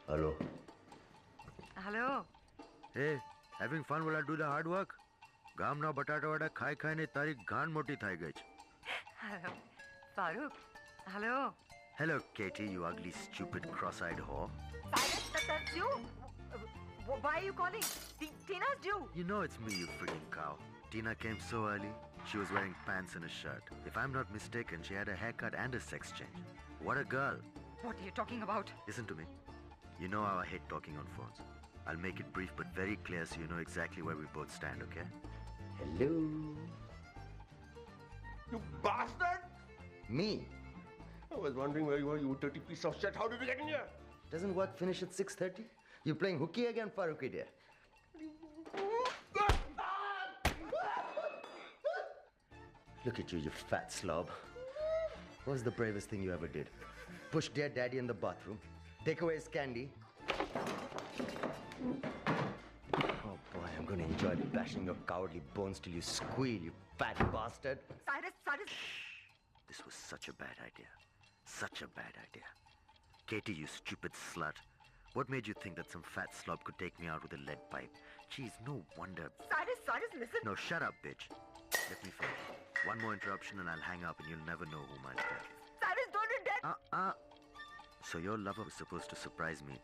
Hello. Hello. Hey, having fun while I do the hard work? ગામના બટાટા વડા ખાઈ ખાઈને તારી ગાંડ મોટી થઈ ગઈ છે. Hello. Farooq. Hello. Hello, Katie, you ugly, stupid, cross-eyed whore. Cyrus, that's you? Why are you calling? Tina's due. You know it's me, you freaking cow. Tina came so early. She was wearing pants and a shirt. If I'm not mistaken, she had a haircut and a sex change. What a girl. What are you talking about? Listen to me. You know how I hate talking on phones. I'll make it brief but very clear so you know exactly where we both stand, okay? Hello. You bastard! Me? I was wondering where you were, you dirty piece of shit. How did you get in here? Doesn't work finish at 6:30? You playing hooky again, Farooq, dear? Look at you, you fat slob. What was the bravest thing you ever did? Push dear daddy in the bathroom. Take away his candy. Oh boy, I'm going to enjoy bashing your cowardly bones till you squeal, you fat bastard. Cyrus. This was such a bad idea. Such a bad idea. Katie, you stupid slut. What made you think that some fat slob could take me out with a lead pipe? Jeez, no wonder. Cyrus, listen. No, shut up, bitch. Let me finish. One more interruption and I'll hang up and you'll never know who my dad is. Cyrus, don't do that. So your lover was supposed to surprise me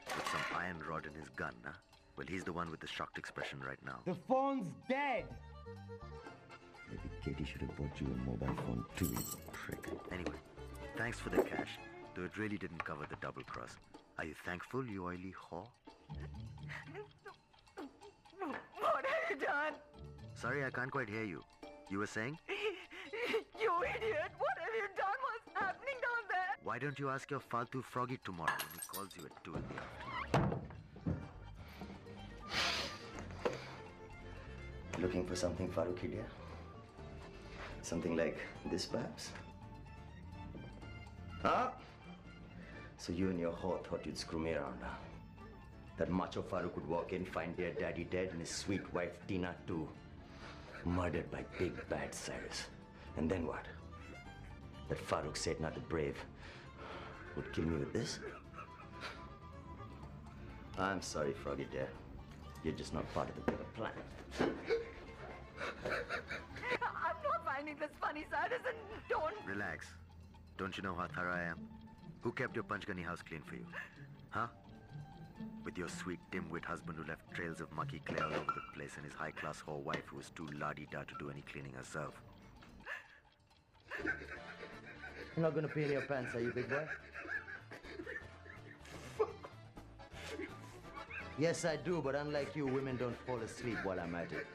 with some iron rod in his gun, huh? Well, he's the one with the shocked expression right now. The phone's dead. Maybe Katie should have bought you a mobile phone too, you prick. Anyway, thanks for the cash, though it really didn't cover the double cross. Are you thankful, you oily whore? What have you done? Sorry, I can't quite hear you. You were saying? You idiot! What have you done? What's happening down there? Why don't you ask your Faltu Froggy tomorrow when he calls you at 2 in the afternoon? Looking for something, Farooqi dear? Something like this, perhaps? Huh? So you and your whore thought you'd screw me around, huh? That macho Farooq would walk in, find dear daddy dead, and his sweet wife Tina too. Murdered by big bad Cyrus. And then what? That Farooq Setna the Brave would kill me with this? I'm sorry, Froggy dear. You're just not part of the bigger plan. I'm not finding this funny, Cyrus, and don't... Relax. Don't you know how thorough I am? Who kept your Panchgani house clean for you? Huh? With your sweet dim-wit husband who left trails of mucky clay all over the place and his high-class whore wife who was too la-di-da to do any cleaning herself. You're not gonna pee in your pants, are you, big boy? Yes, I do, but unlike you, women don't fall asleep while I'm at it.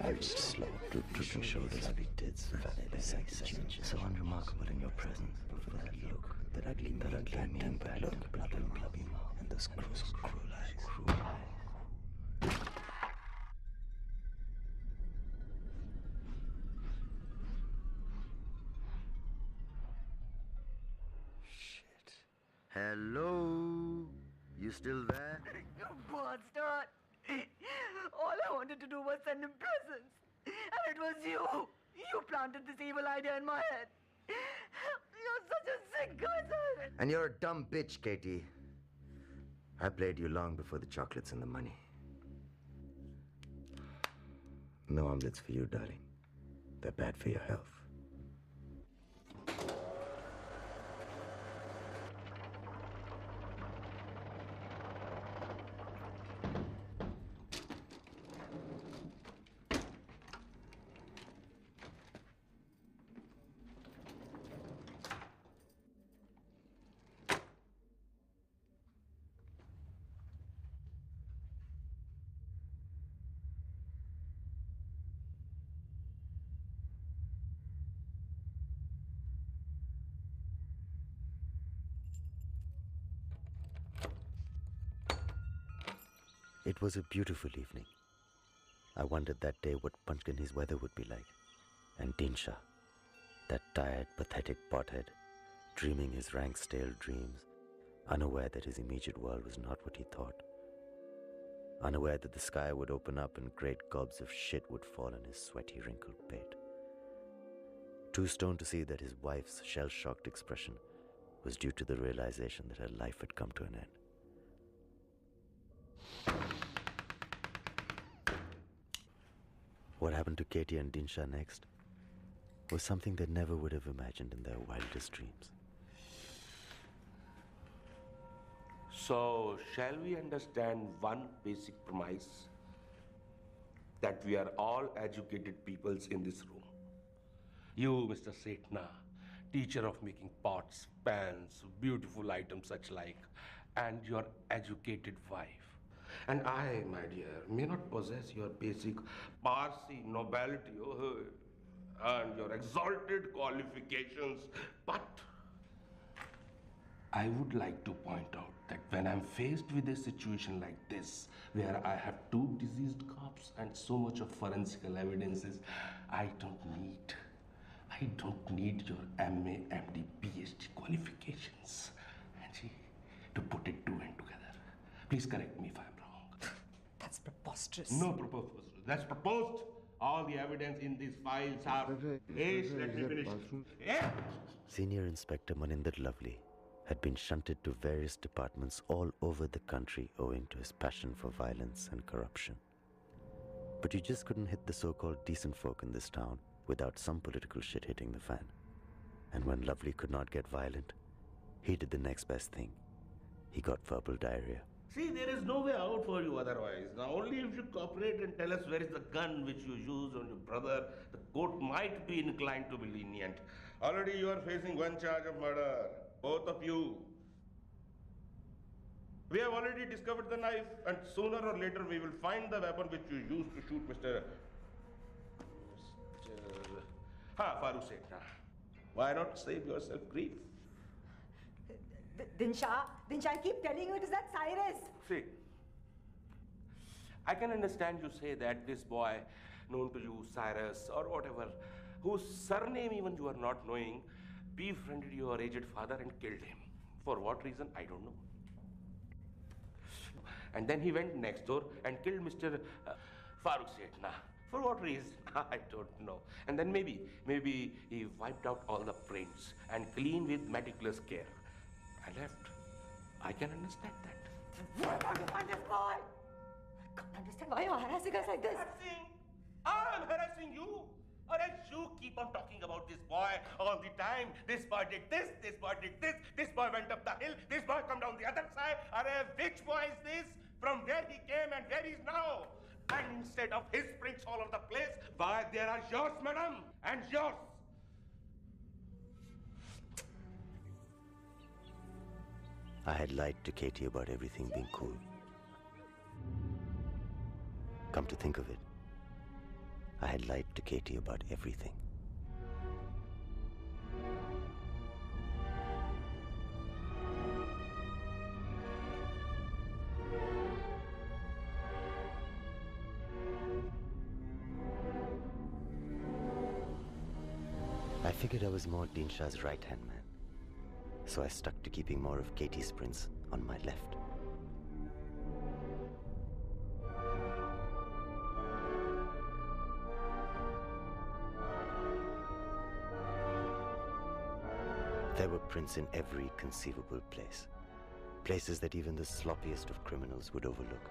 Large, slow, drooping shoulders, heavy tits, fat, so unremarkable in your presence. But for that look, that ugly mean bad look, blood and blubby mouth, and those cruel eyes. Shit. Hello? You still there? You bastard! All I wanted to do was send him presents. And it was you. You planted this evil idea in my head. You're such a sick guy, Cyrus. And you're a dumb bitch, Katie. I played you long before the chocolates and the money. No omelets for you, darling. They're bad for your health. It was a beautiful evening. I wondered that day what Panchgani's weather would be like. And Dinsha, that tired, pathetic pothead, dreaming his rank, stale dreams, unaware that his immediate world was not what he thought. Unaware that the sky would open up and great gobs of shit would fall on his sweaty, wrinkled pate. Too stoned to see that his wife's shell-shocked expression was due to the realization that her life had come to an end. What happened to Katie and Dinsha next was something they never would have imagined in their wildest dreams. So, shall we understand one basic premise? That we are all educated peoples in this room. You, Mr. Setna, teacher of making pots, pans, beautiful items such like, and your educated wife. And I, my dear, may not possess your basic Parsi nobility and your exalted qualifications, but I would like to point out that when I'm faced with a situation like this, where I have two deceased cops and so much of forensic evidences, I don't need I don't need your MA, MD, PhD qualifications, Angie, to put it two and together. Please correct me if I'm wrong. That's preposterous. No proposed. That's proposed. All the evidence in these files are... Hey, let me finish. Yeah. Senior Inspector Maninder Lovely had been shunted to various departments all over the country owing to his passion for violence and corruption. But you just couldn't hit the so-called decent folk in this town without some political shit hitting the fan. And when Lovely could not get violent, he did the next best thing. He got verbal diarrhea. See, there is no way out for you otherwise. Now, only if you cooperate and tell us where is the gun which you used on your brother, the court might be inclined to be lenient. Already you are facing one charge of murder. Both of you. We have already discovered the knife, and sooner or later we will find the weapon which you used to shoot Mr. Farooq Seth. Why not save yourself grief? Dinsha, I keep telling you it is that Cyrus. See, I can understand you say that this boy, known to you, Cyrus, or whatever, whose surname even you are not knowing, befriended your aged father and killed him. For what reason, I don't know. And then he went next door and killed Mr. Farooq Seth. For what reason? I don't know. And then maybe he wiped out all the prints and cleaned with meticulous care. I left. I can understand that. Where are you find this boy? I can't understand why you're harassing us like this. I'm harassing you. Or else you keep on talking about this boy all the time. This boy did this, this boy did this, this boy went up the hill, this boy come down the other side. Which boy is this? From where he came and where he is now? And instead of his prints all over the place, why there are yours, madam, and yours. I had lied to Katie about everything being cool. Come to think of it, I had lied to Katie about everything. I figured I was more Dinsha's right-hand man, so I stuck to keeping more of Katie's prints on my left. There were prints in every conceivable place. Places that even the sloppiest of criminals would overlook.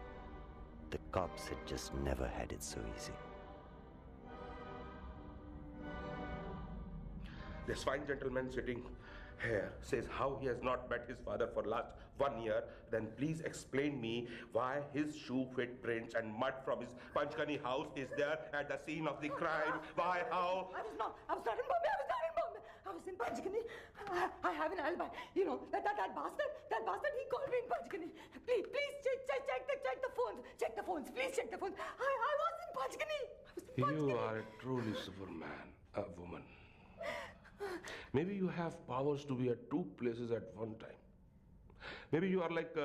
The cops had just never had it so easy. This fine gentleman sitting here says how he has not met his father for last 1 year. Then please explain me why his shoe footprints and mud from his Panchkani house is there at the scene of the crime. Why, how? I was not in Bombay. I was in Panchkani. I have an alibi. You know, that bastard, he called me in Panchkani. Please, check the phones. Check the phones, please check the phones. I was in Panchkani. You are truly Superman, a woman. Maybe you have powers to be at two places at one time. Maybe you are like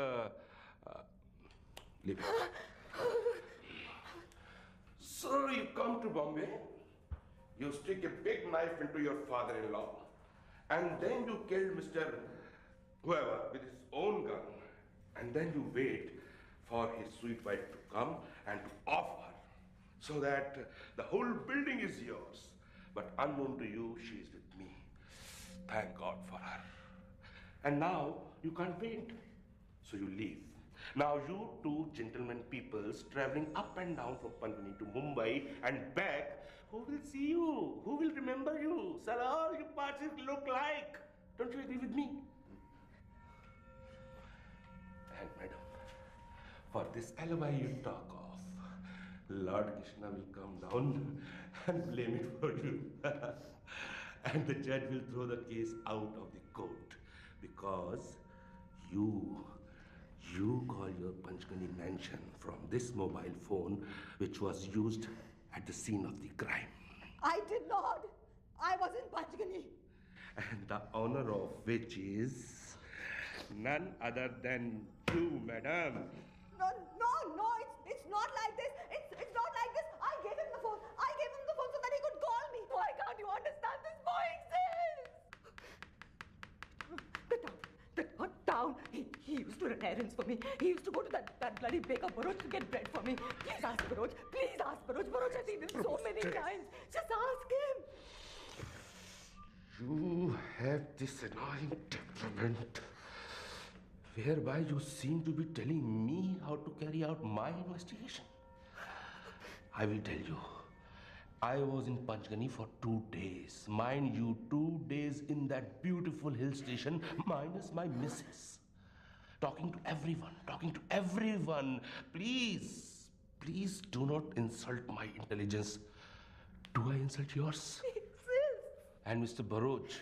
leave it. So you come to Bombay, you stick a big knife into your father-in-law, and then you kill Mr. whoever with his own gun, and then you wait for his sweet wife to come and to offer, so that the whole building is yours. But unknown to you, she is with me. Thank God for her. And now you can't wait, so you leave. Now you two gentlemen peoples traveling up and down from Panchkani to Mumbai and back, who will see you? Who will remember you? Sir, all you parties look like. Don't you agree with me? And madam, for this alibi you talk of, Lord Krishna will come down and blame it for you. And the judge will throw the case out of the court because you call your Panchkani mansion from this mobile phone which was used at the scene of the crime. I did not. I was in Panchkani. And the honor of which is none other than you, madam. No, it's not like this. It's not like this. I gave him the phone so that he could call me. Why can't you understand this, boy? town. He used to run errands for me. He used to go to that bloody baker Baroj to get bread for me. Please ask Baroj. Please ask Baroj. Baroj has seen him so many times. Just ask him. You have this annoying temperament whereby you seem to be telling me how to carry out my investigation. I will tell you. I was in Panchgani for 2 days. Mind you, 2 days in that beautiful hill station, minus my missus. Talking to everyone. Please do not insult my intelligence. Do I insult yours? And Mr. Baroj,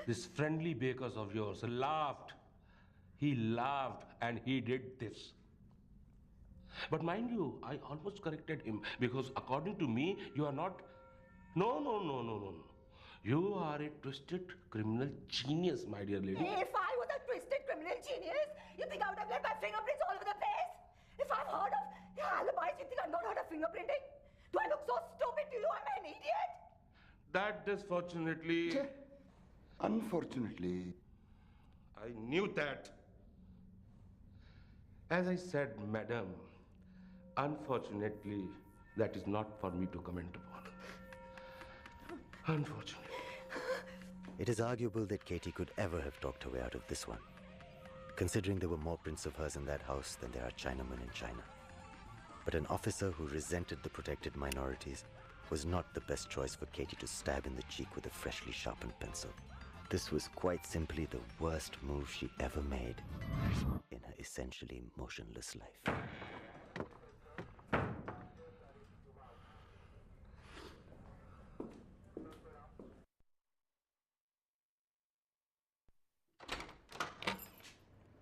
this friendly bakers of yours, laughed. He laughed and he did this. But mind you, I almost corrected him because according to me, you are not... No. You are a twisted criminal genius, my dear lady. If I was a twisted criminal genius, you think I would have left my fingerprints all over the place? If I've heard of alibis, you think I've not heard of fingerprinting? Do I look so stupid to you? I'm an idiot? That is fortunately... Unfortunately. I knew that. As I said, madam, unfortunately, that is not for me to comment upon. Unfortunately. It is arguable that Katie could ever have talked her way out of this one, considering there were more prints of hers in that house than there are Chinamen in China. But an officer who resented the protected minorities was not the best choice for Katie to stab in the cheek with a freshly sharpened pencil. This was quite simply the worst move she ever made in her essentially motionless life.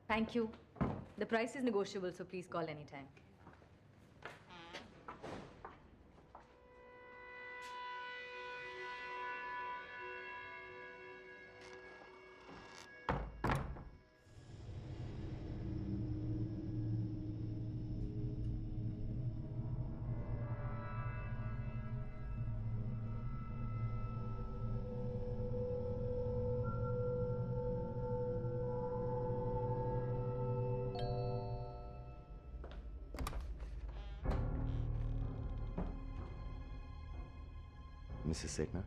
Thank you. The price is negotiable, so please call anytime. Mrs. Segner?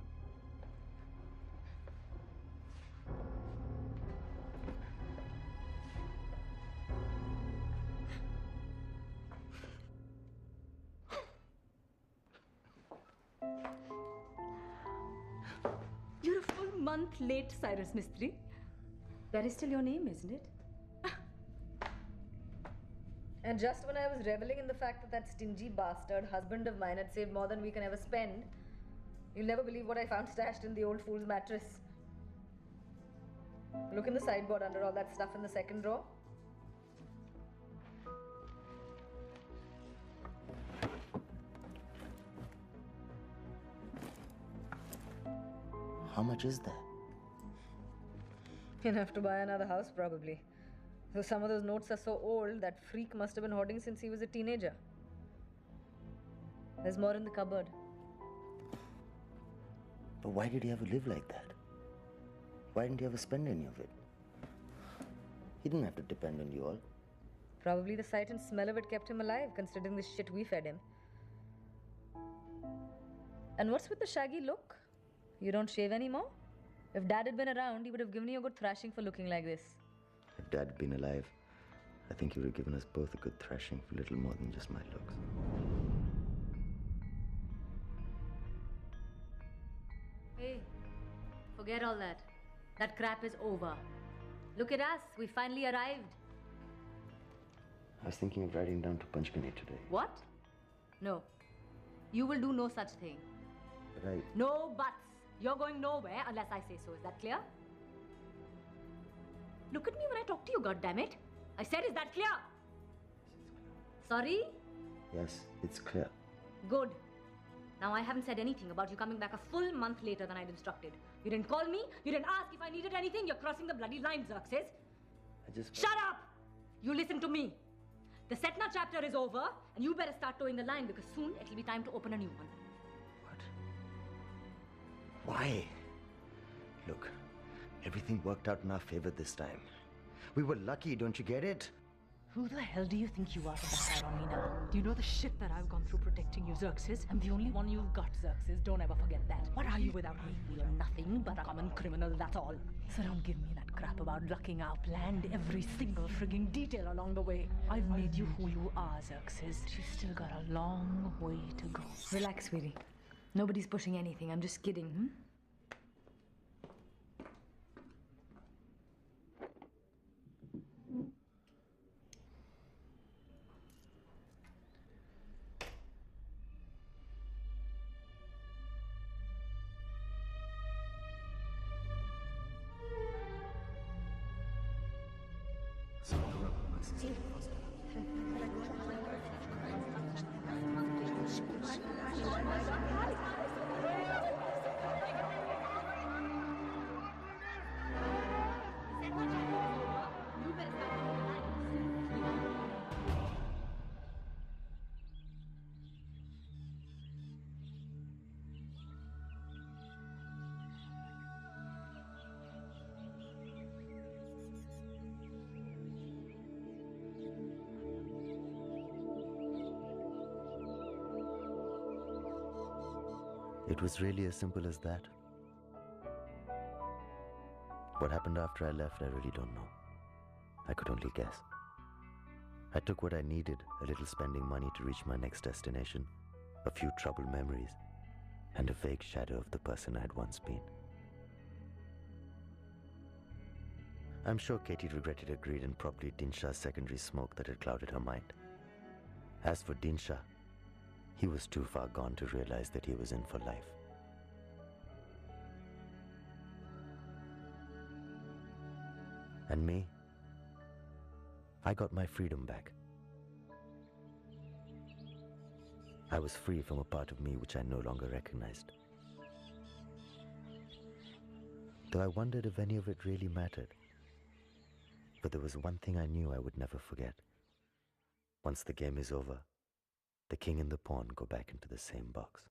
You're a full month late, Cyrus Mistry. That is still your name, isn't it? And just when I was reveling in the fact that stingy bastard husband of mine had saved more than we can ever spend, you'll never believe what I found stashed in the old fool's mattress. Look in the sideboard under all that stuff in the second drawer. How much is that? Enough to buy another house, probably. Though some of those notes are so old, that freak must have been hoarding since he was a teenager. There's more in the cupboard. But why did he ever live like that? Why didn't he ever spend any of it? He didn't have to depend on you all. Probably the sight and smell of it kept him alive, considering the shit we fed him. And what's with the shaggy look? You don't shave anymore? If Dad had been around, he would have given you a good thrashing for looking like this. If Dad had been alive, I think he would have given us both a good thrashing for little more than just my looks. Hey, forget all that. That crap is over. Look at us, we finally arrived. I was thinking of riding down to Panchgani today. What? No. You will do no such thing. But No buts. You're going nowhere unless I say so. Is that clear? Look at me when I talk to you, goddammit. I said, is that clear? Sorry? Yes, it's clear. Good. Now, I haven't said anything about you coming back a full month later than I'd instructed. You didn't call me. You didn't ask if I needed anything. You're crossing the bloody line, Xerxes. Shut up! You listen to me. The Setna chapter is over, and you better start towing the line because soon it'll be time to open a new one. Why? Look, everything worked out in our favor this time. We were lucky, don't you get it? Who the hell do you think you are to backfire on me now? Do you know the shit that I've gone through protecting you, Xerxes? I'm the only one you've got, Xerxes. Don't ever forget that. What are you without me? You're nothing but a common criminal, that's all. So don't give me that crap about lucking out. Planned every single frigging detail along the way. I've made you who you are, Xerxes. You've still got a long way to go. Relax, sweetie. Nobody's pushing anything. I'm just kidding, hmm? It was really as simple as that. What happened after I left, I really don't know. I could only guess. I took what I needed, a little spending money to reach my next destination, a few troubled memories, and a vague shadow of the person I had once been. I'm sure Katie regretted her greed and probably Dinshah's secondary smoke that had clouded her mind. As for Dinshah, he was too far gone to realize that he was in for life. And me, I got my freedom back. I was free from a part of me which I no longer recognized. Though I wondered if any of it really mattered. But there was one thing I knew I would never forget. Once the game is over, the king and the pawn go back into the same box.